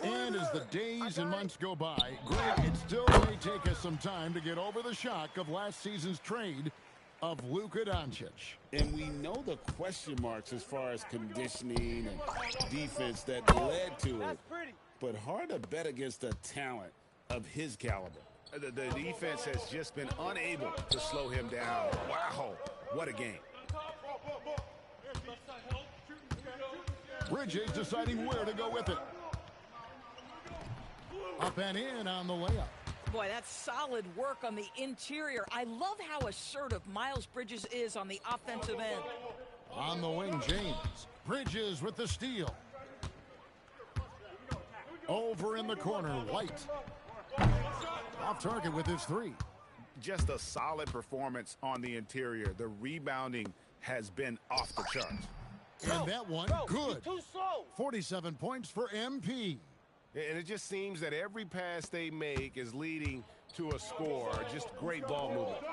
And as the days and months go by, Greg, it still may take us some time to get over the shock of last season's trade of Luka Doncic. And we know the question marks as far as conditioning and defense that led to it. But hard to bet against a talent of his caliber. The defense has just been unable to slow him down. Wow, what a game. Bridges deciding where to go with it. Up and in on the layup. Boy, that's solid work on the interior. I love how assertive Miles Bridges is on the offensive end. On the wing, James. Bridges with the steal. Over in the corner, White. Off target with his 3. Just a solid performance on the interior. The rebounding has been off the charts. And that one, good. 47 points for MP. And it just seems that every pass they make is leading to a score. Just great ball movement.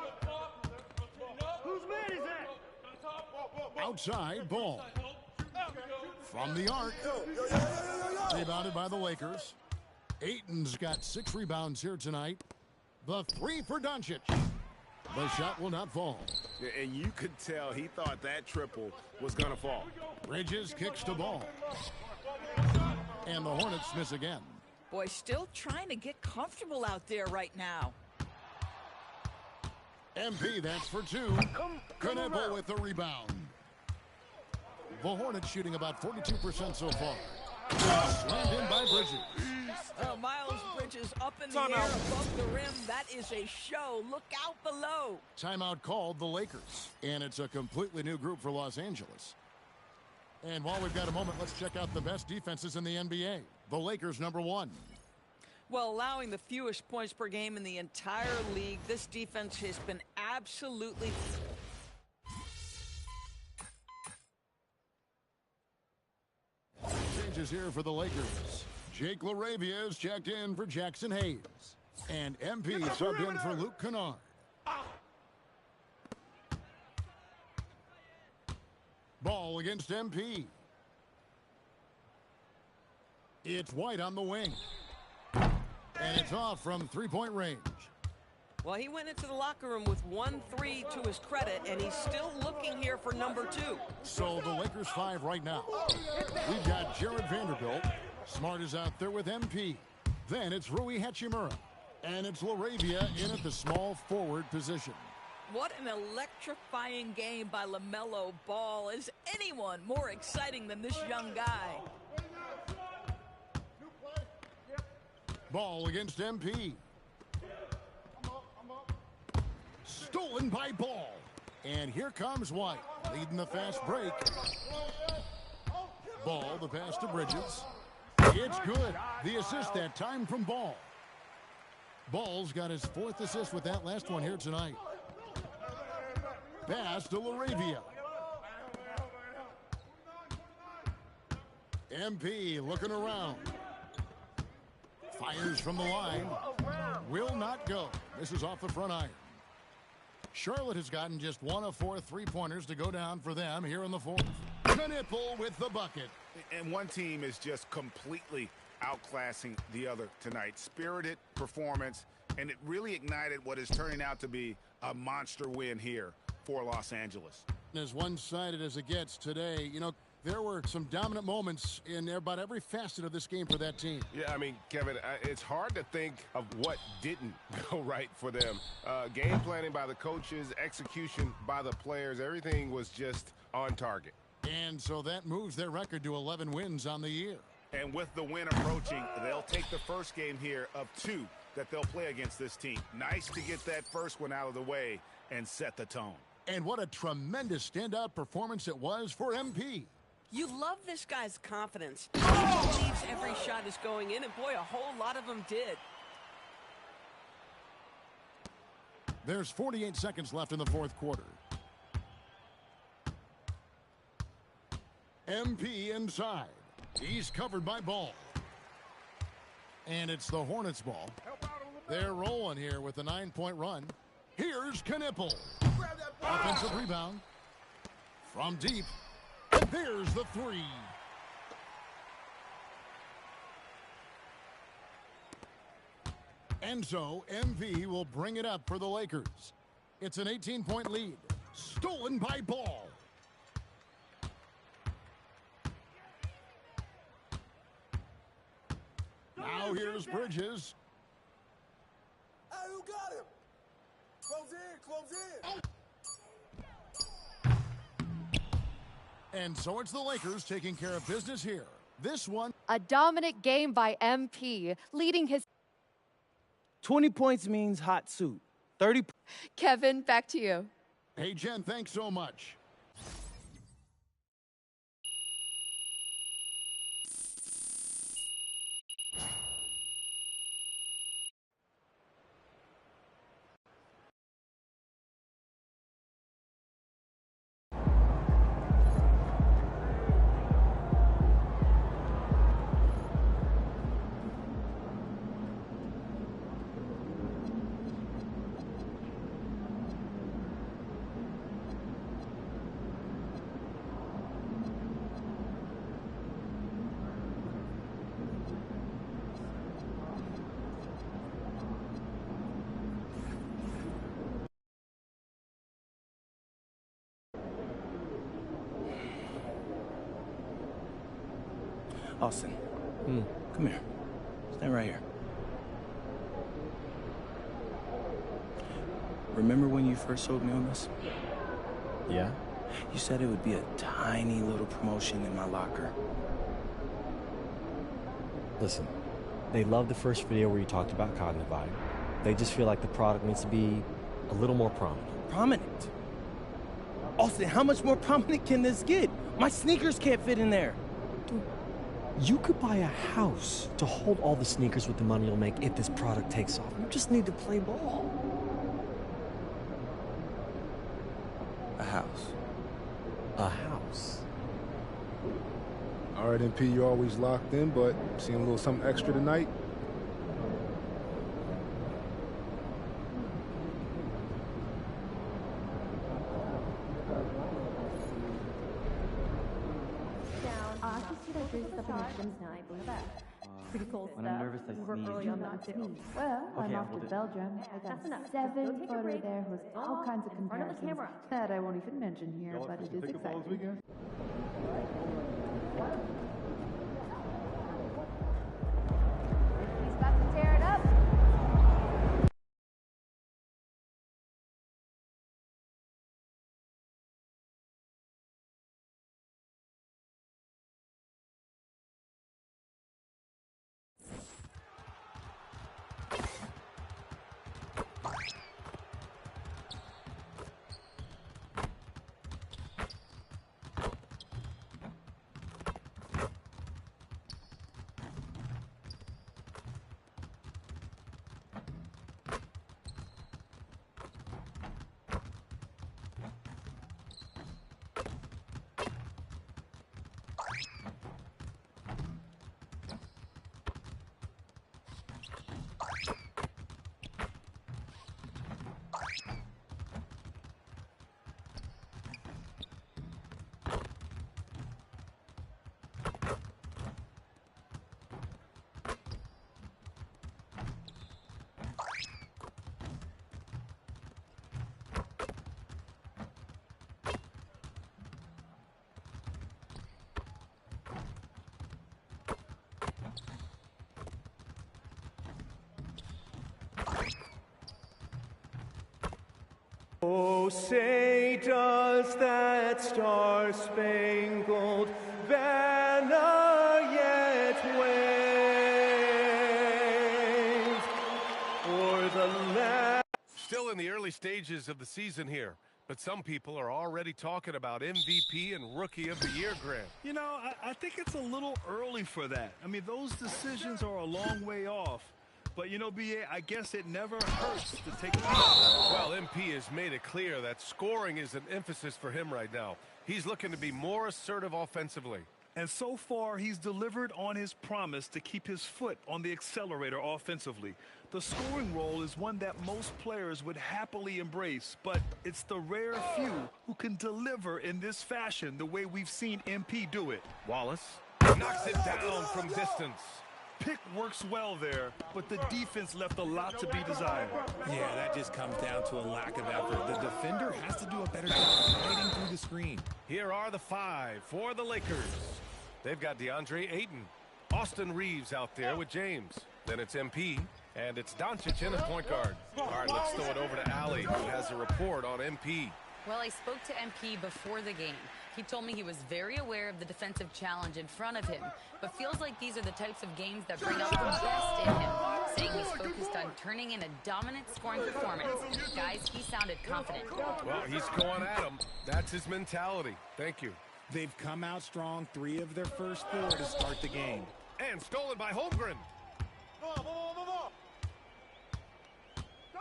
Whose man is that? Outside, ball. From the arc. Rebounded by the Lakers. Ayton's got 6 rebounds here tonight. The 3 for Doncic. The shot will not fall. And you could tell he thought that triple was going to fall. Bridges kicks to ball. And the Hornets miss again. Boy, still trying to get comfortable out there right now. MP, that's for 2. Knipple with the rebound. The Hornets shooting about 42% so far. Slammed in by Bridges. Oh, Miles Bridges up in the air above the rim. That is a show. Look out below. Timeout called the Lakers. And it's a completely new group for Los Angeles. And while we've got a moment, let's check out the best defenses in the NBA. The Lakers, #1. Well, allowing the fewest points per game in the entire league, this defense has been absolutely... Changes here for the Lakers. Jake LaRavia is checked in for Jackson Hayes. And MP subbed in for Luke Kennard. Ball against MP. It's White on the wing. And it's off from three-point range. Well, he went into the locker room with 1-3 to his credit, and he's still looking here for number 2. So the Lakers 5 right now. We've got Jared Vanderbilt. Smart is out there with MP. Then it's Rui Hachimura. And it's LaRavia in at the small forward position. What an electrifying game by LaMelo Ball. Is anyone more exciting than this young guy? Ball against MP. Stolen by Ball. And here comes White, leading the fast break. Ball, the pass to Bridges. It's good. The assist that time from Ball. Ball's got his 4th assist with that last one here tonight. Pass to LaRavia. MP looking around. Fires from the line. Will not go. This is off the front iron. Charlotte has gotten just 1 of 4 three-pointers to go down for them here in the 4th. Knipple with the bucket. And one team is just completely outclassing the other tonight. Spirited performance, and it really ignited what is turning out to be a monster win here for Los Angeles. As one-sided as it gets today, you know, there were some dominant moments in about every facet of this game for that team. Yeah, I mean, Kevin, it's hard to think of what didn't go right for them. Game planning by the coaches, execution by the players, everything was just on target. And so that moves their record to 11 wins on the year. And with the win approaching, they'll take the first game here of 2 that they'll play against this team. Nice to get that first one out of the way and set the tone. And what a tremendous standout performance it was for MP. You love this guy's confidence. He believes every shot is going in, and boy, a whole lot of them did. There's 48 seconds left in the 4th quarter. MP inside. He's covered by Ball. And it's the Hornets ball. They're rolling here with a 9-point run. Here's Knipple. Offensive rebound. From deep. And there's the 3. And so MV will bring it up for the Lakers. It's an 18-point lead. Stolen by Ball. Now here's Bridges. Hey, who got him? Close in. And so it's the Lakers taking care of business here. This one. A dominant game by MP, leading his... 20 points means hot suit. 30... Kevin, back to you. Hey, Jen, thanks so much. Austin, come here. Stand right here. Remember when you first sold me on this? Yeah? You said it would be a tiny little promotion in my locker. Listen, they loved the first video where you talked about Cognivide. They just feel like the product needs to be a little more prominent. Prominent? Austin, how much more prominent can this get? My sneakers can't fit in there. Dude, you could buy a house to hold all the sneakers with the money you'll make if this product takes off. You just need to play ball. A house. A house. All right, MP, you're always locked in, but seeing a little something extra tonight? Pretty cool When stuff. I'm nervous, I We're sneeze. early on that too. Well, I'm Okay, off we'll to do- Belgium. I got a 7-footer there with all kinds of comparisons that I won't even mention here, but it is exciting. He's about to tear it up. Oh, say does that star-spangled banner yet wave o'er the land? Still in the early stages of the season here, but some people are already talking about MVP and Rookie of the Year grant. You know, I think it's a little early for that. I mean, those decisions are a long way off. But, you know, B.A., I guess it never hurts to take a shot. Well, MP has made it clear that scoring is an emphasis for him right now. He's looking to be more assertive offensively. And so far, he's delivered on his promise to keep his foot on the accelerator offensively. The scoring role is one that most players would happily embrace, but it's the rare few who can deliver in this fashion the way we've seen MP do it. Wallace knocks it down from distance. Pick works well there, but the defense left a lot to be desired. Yeah, that just comes down to a lack of effort. The defender has to do a better job fighting through the screen. Here are the 5 for the Lakers. They've got DeAndre Ayton, Austin Reeves out there with James. Then it's MP, and it's Doncic in at point guard. All right, let's throw it over to Allie, who has a report on MP. Well, I spoke to MP before the game. He told me he was very aware of the defensive challenge in front of him, but feels like these are the types of games that bring out the best in him, saying he's focused on turning in a dominant scoring performance. Guys, he sounded confident. Well, he's going at him. That's his mentality. Thank you. They've come out strong, 3 of their first 4 to start the game. And stolen by Holmgren.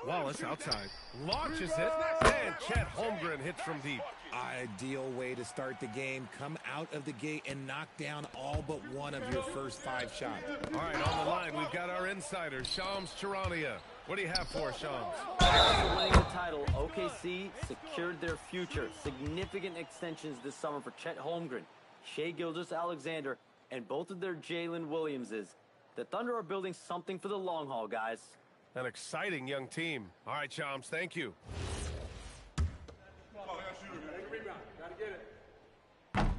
Wallace outside. Launches it. And Chet Holmgren hits from deep. Ideal way to start the game. Come out of the gate and knock down all but one of your first 5 shots. All right, on the line, we've got our insider, Shams Charania. What do you have for us, Shams? After winning the title, OKC secured their future. Significant extensions this summer for Chet Holmgren, Shai Gilgeous-Alexander, and both of their Jalen Williamses. The Thunder are building something for the long haul, guys. An exciting young team. All right, Shams, thank you.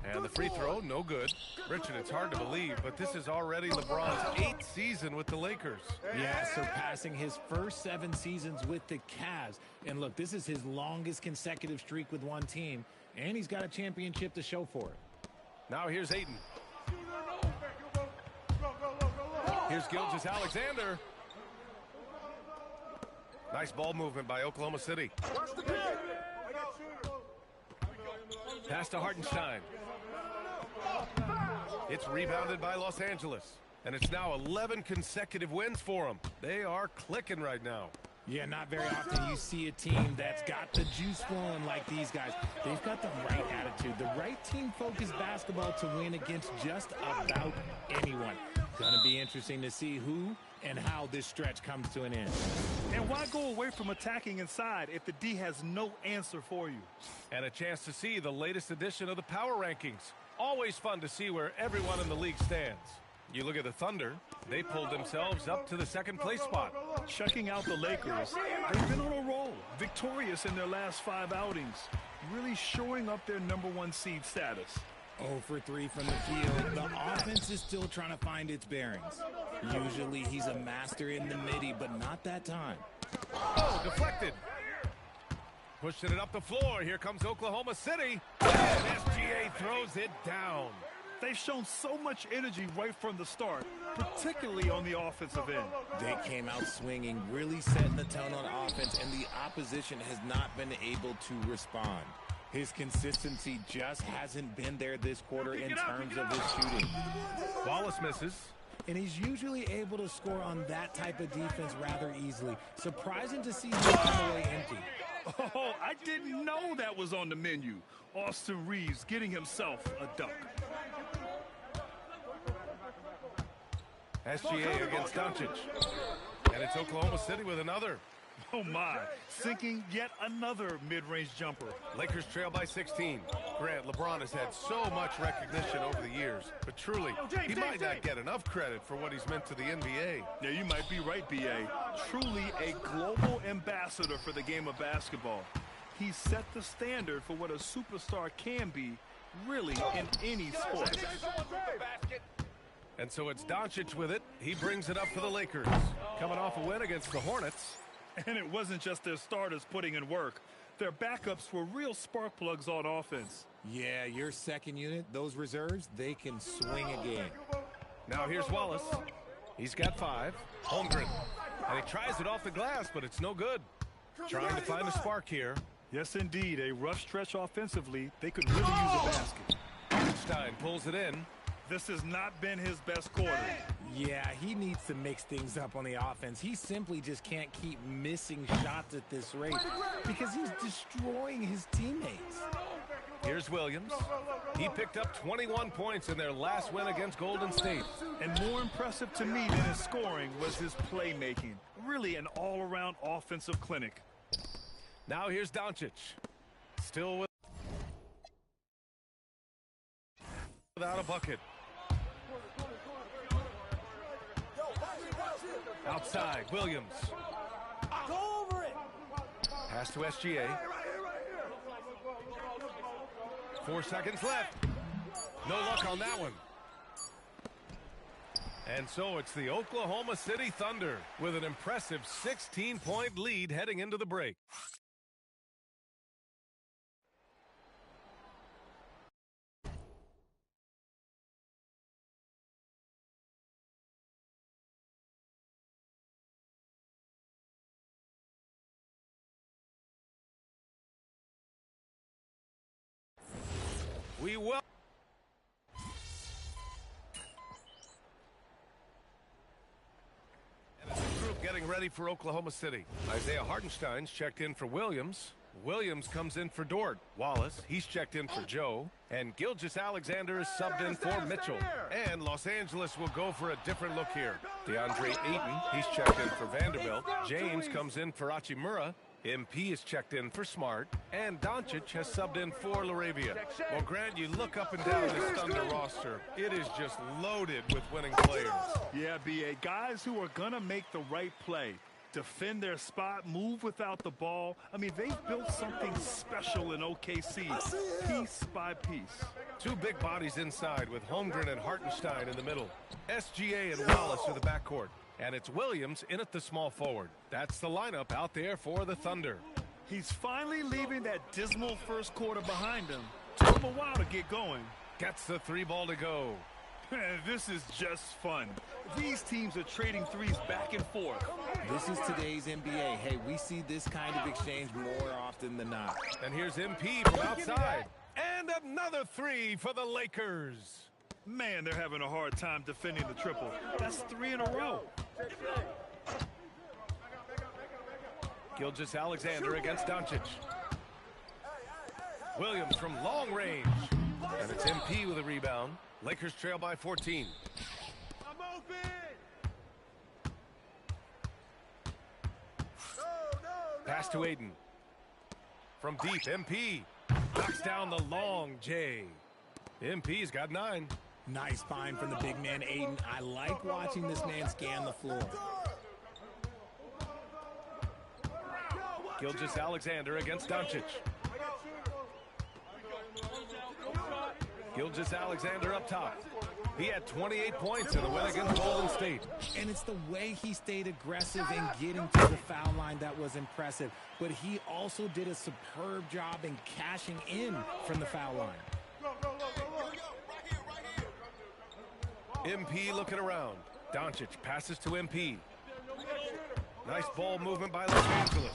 And the free throw, no good. Richard, it's hard to believe, but this is already LeBron's 8th season with the Lakers. Yeah, surpassing his first 7 seasons with the Cavs. And look, this is his longest consecutive streak with one team, and he's got a championship to show for it. Now here's Ayton. Here's Gilgeous-Alexander. Nice ball movement by Oklahoma City. Pass to Hartenstein. It's rebounded by Los Angeles. And it's now 11 consecutive wins for them. They are clicking right now. Yeah, not very often you see a team that's got the juice flowing like these guys. They've got the right attitude, the right team-focused basketball to win against just about anyone. Gonna be interesting to see who and how this stretch comes to an end. And why go away from attacking inside if the D has no answer for you? And a chance to see the latest edition of the power rankings. Always fun to see where everyone in the league stands. You look at the Thunder, they pulled themselves up to the second place spot. Checking out the Lakers, they've been on a roll, victorious in their last 5 outings, really showing up their #1 seed status. 0 for 3 from the field. The offense is still trying to find its bearings. Usually he's a master in the midi, but not that time. Oh, deflected. Pushing it up the floor. Here comes Oklahoma City. And SGA throws it down. They've shown so much energy right from the start, particularly on the offensive end. They came out swinging, really setting the tone on offense, and the opposition has not been able to respond. His consistency just hasn't been there this quarter in terms of his shooting. Wallace misses. And he's usually able to score on that type of defense rather easily. Surprising to see him come away empty. Oh, I didn't know that was on the menu. Austin Reeves getting himself a dunk. SGA against Doncic. And it's Oklahoma City with another. Oh, my. Sinking yet another mid-range jumper. Lakers trail by 16. Grant, LeBron has had so much recognition over the years. But truly, he might not get enough credit for what he's meant to the NBA. Yeah, you might be right, B.A. Truly a global ambassador for the game of basketball. He set the standard for what a superstar can be, really, in any sport. And so it's Doncic with it. He brings it up for the Lakers. Coming off a win against the Hornets. And it wasn't just their starters putting in work. Their backups were real spark plugs on offense. Yeah, your second unit, those reserves, they can swing a game. Now here's Wallace. He's got 5. Holmgren. And he tries it off the glass, but it's no good. Trying to find a spark here. Yes, indeed. A rough stretch offensively. They could really use a basket. Stein pulls it in. This has not been his best quarter. Yeah, he needs to mix things up on the offense. He simply just can't keep missing shots at this rate because he's destroying his teammates. Here's Williams. He picked up 21 points in their last win against Golden State. And more impressive to me than his scoring was his playmaking. Really an all-around offensive clinic. Now here's Doncic. Still without a bucket. Outside, Williams. Go over it. Pass to SGA. 4 seconds left. No luck on that one. And so it's the Oklahoma City Thunder with an impressive 16-point lead heading into the break. We will. And it's a group getting ready for Oklahoma City. Isaiah Hartenstein's checked in for Williams. Williams comes in for Dort. Wallace, he's checked in for Joe. And Gilgeous-Alexander is subbed in for Mitchell. And Los Angeles will go for a different look here. DeAndre Ayton, he's checked in for Vanderbilt. James comes in for Hachimura. MP is checked in for Smart, and Doncic has subbed in for LaRavia. Well, Grant, you look up and down this Thunder roster. It is just loaded with winning players. Yeah, B.A. Guys who are going to make the right play. Defend their spot, move without the ball. I mean, they've built something special in OKC, piece by piece. 2 big bodies inside with Holmgren and Hartenstein in the middle. SGA and Wallace are the backcourt. And it's Williams in at the small forward. That's the lineup out there for the Thunder. He's finally leaving that dismal first quarter behind him. Took him a while to get going. Gets the 3 ball to go. This is just fun. These teams are trading threes back and forth. This is today's NBA. Hey, we see this kind of exchange more often than not. And here's MP from outside. And And another three for the Lakers. Man, they're having a hard time defending the triple. That's 3 in a row. Gilgeous-Alexander against Doncic. Williams from long range. And it's MP with a rebound. Lakers trail by 14. I'm open. Pass to Aiden. From deep, MP. Knocks down the long J. MP's got 9. Nice find from the big man, Aiden. I like watching this man scan the floor. Gilgeous-Alexander against Doncic. Gilgeous-Alexander up top. He had 28 points in the win against Golden State. And it's the way he stayed aggressive in getting to the foul line that was impressive. But he also did a superb job in cashing in from the foul line. MP looking around. Doncic passes to MP. Nice ball movement by Los Angeles.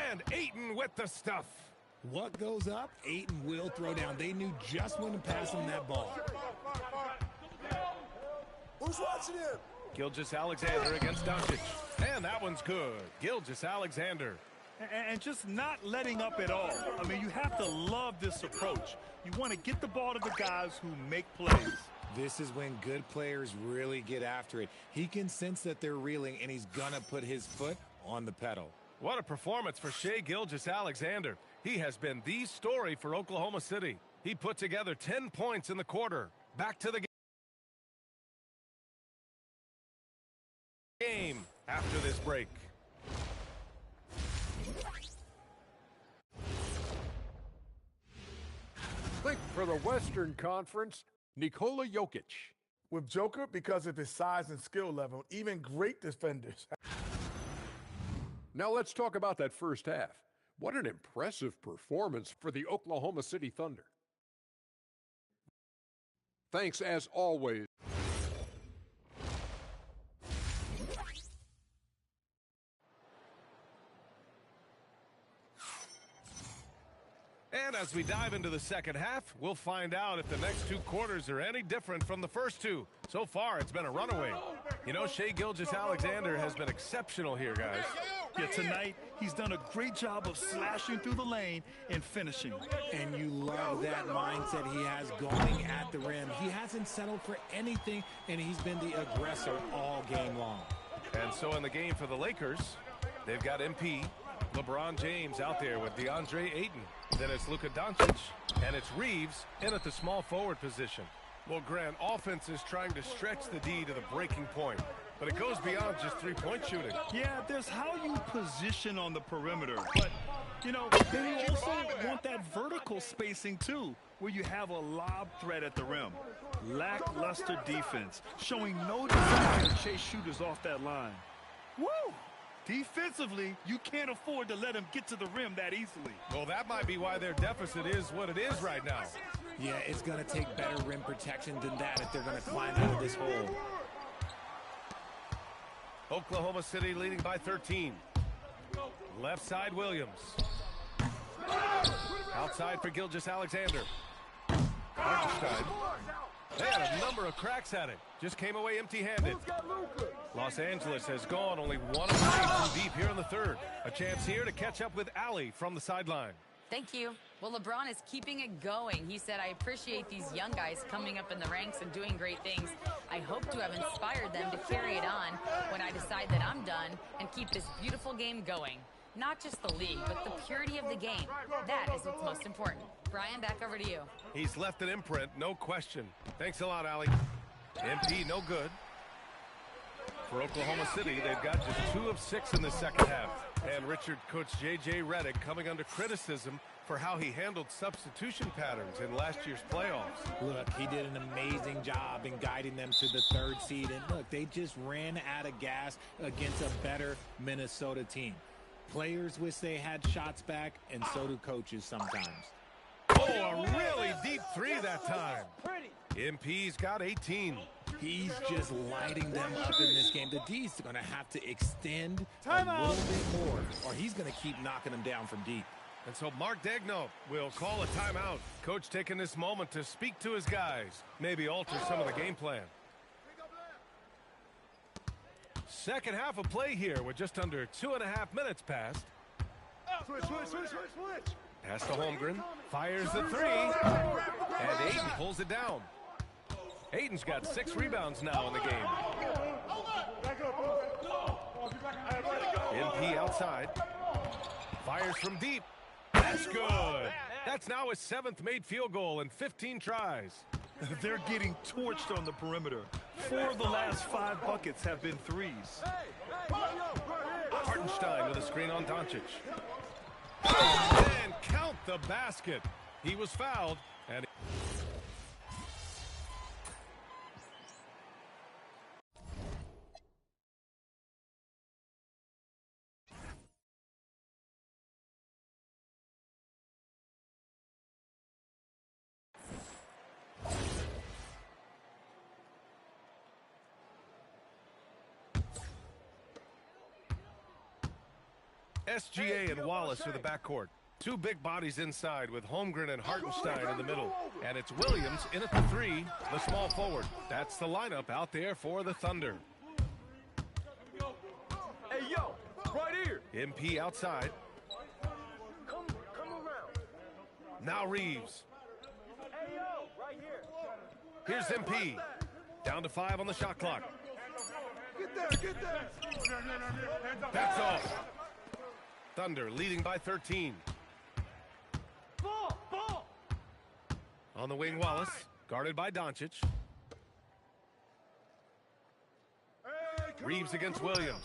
And Ayton with the stuff. What goes up, Ayton will throw down. They knew just when to pass him that ball. Who's watching him? Gilgeous-Alexander against Doncic. And that one's good. Gilgeous-Alexander. And just not letting up at all. I mean, you have to love this approach. You want to get the ball to the guys who make plays. This is when good players really get after it. He can sense that they're reeling, and he's going to put his foot on the pedal. What a performance for Shai Gilgeous-Alexander. He has been the story for Oklahoma City. He put together 10 points in the quarter. Back to the game after this break. Think for the Western Conference, Nikola Jokic. With Joker, because of his size and skill level, even great defenders. Now let's talk about that first half. What an impressive performance for the Oklahoma City Thunder. Thanks as always. And as we dive into the second half, we'll find out if the next 2 quarters are any different from the first 2. So far, it's been a runaway. You know, Shai Gilgeous-Alexander has been exceptional here, guys. Yeah, tonight, he's done a great job of slashing through the lane and finishing. And you love that mindset he has going at the rim. He hasn't settled for anything, and he's been the aggressor all game long. And so in the game for the Lakers, they've got MP, LeBron James out there with DeAndre Ayton. Then it's Luka Doncic, and it's Reeves in at the small forward position. Well, Grant, offense is trying to stretch the D to the breaking point, but it goes beyond just three-point shooting. Yeah, there's how you position on the perimeter, but, you know, then you also want that vertical spacing, too, where you have a lob threat at the rim. Lackluster defense, showing no desire to chase shooters off that line. Woo! Defensively, you can't afford to let him get to the rim that easily. Well, that might be why their deficit is what it is right now. Yeah, it's going to take better rim protection than that if they're going to climb out of this hole. Oklahoma City leading by 13. Left side, Williams. Outside for Gilgeous-Alexander. Hartenstein. They had a number of cracks at it. Just came away empty-handed. Los Angeles has gone only 1 of 9 from deep here in the third. A chance here to catch up with Allie from the sideline. Thank you. Well, LeBron is keeping it going. He said, I appreciate these young guys coming up in the ranks and doing great things. I hope to have inspired them to carry it on when I decide that I'm done and keep this beautiful game going. Not just the league, but the purity of the game. That is what's most important. Brian, back over to you. He's left an imprint, no question. Thanks a lot, Allie. MP, no good. For Oklahoma City, they've got just 2 of 6 in the second half. And Richard, Coach J.J. Redick coming under criticism for how he handled substitution patterns in last year's playoffs. Look, he did an amazing job in guiding them to the 3rd seed. And look, they just ran out of gas against a better Minnesota team. Players wish they had shots back, and so do coaches sometimes. Oh, a really deep 3 that time. MP's got 18. He's just lighting them up in this game. The D's going to have to extend a little bit more, or he's going to keep knocking them down from deep. And so Mark Daigneault will call a timeout. Coach taking this moment to speak to his guys, maybe alter some of the game plan. Second half of play here with just under 2.5 minutes passed. Switch. Pass to Holmgren, fires the three, and Ayton pulls it down. Ayton's got 6 rebounds now in the game. MP outside, fires from deep. That's good. That's now his 7th made field goal in 15 tries. They're getting torched on the perimeter. 4 of the last 5 buckets have been threes. Hartenstein with a screen on Doncic. And count the basket. He was fouled. And SGA and Wallace are the backcourt. 2 big bodies inside with Holmgren and Hartenstein in the middle. And it's Williams in at the 3, the small forward. That's the lineup out there for the Thunder. Hey, yo, right here. MP outside. Come around. Now Reeves. Hey, yo, right here. Here's MP. Down to 5 on the shot clock. Get there. That's off. Thunder leading by 13. Ball. On the wing, Wallace, guarded by Doncic. Reeves against Williams.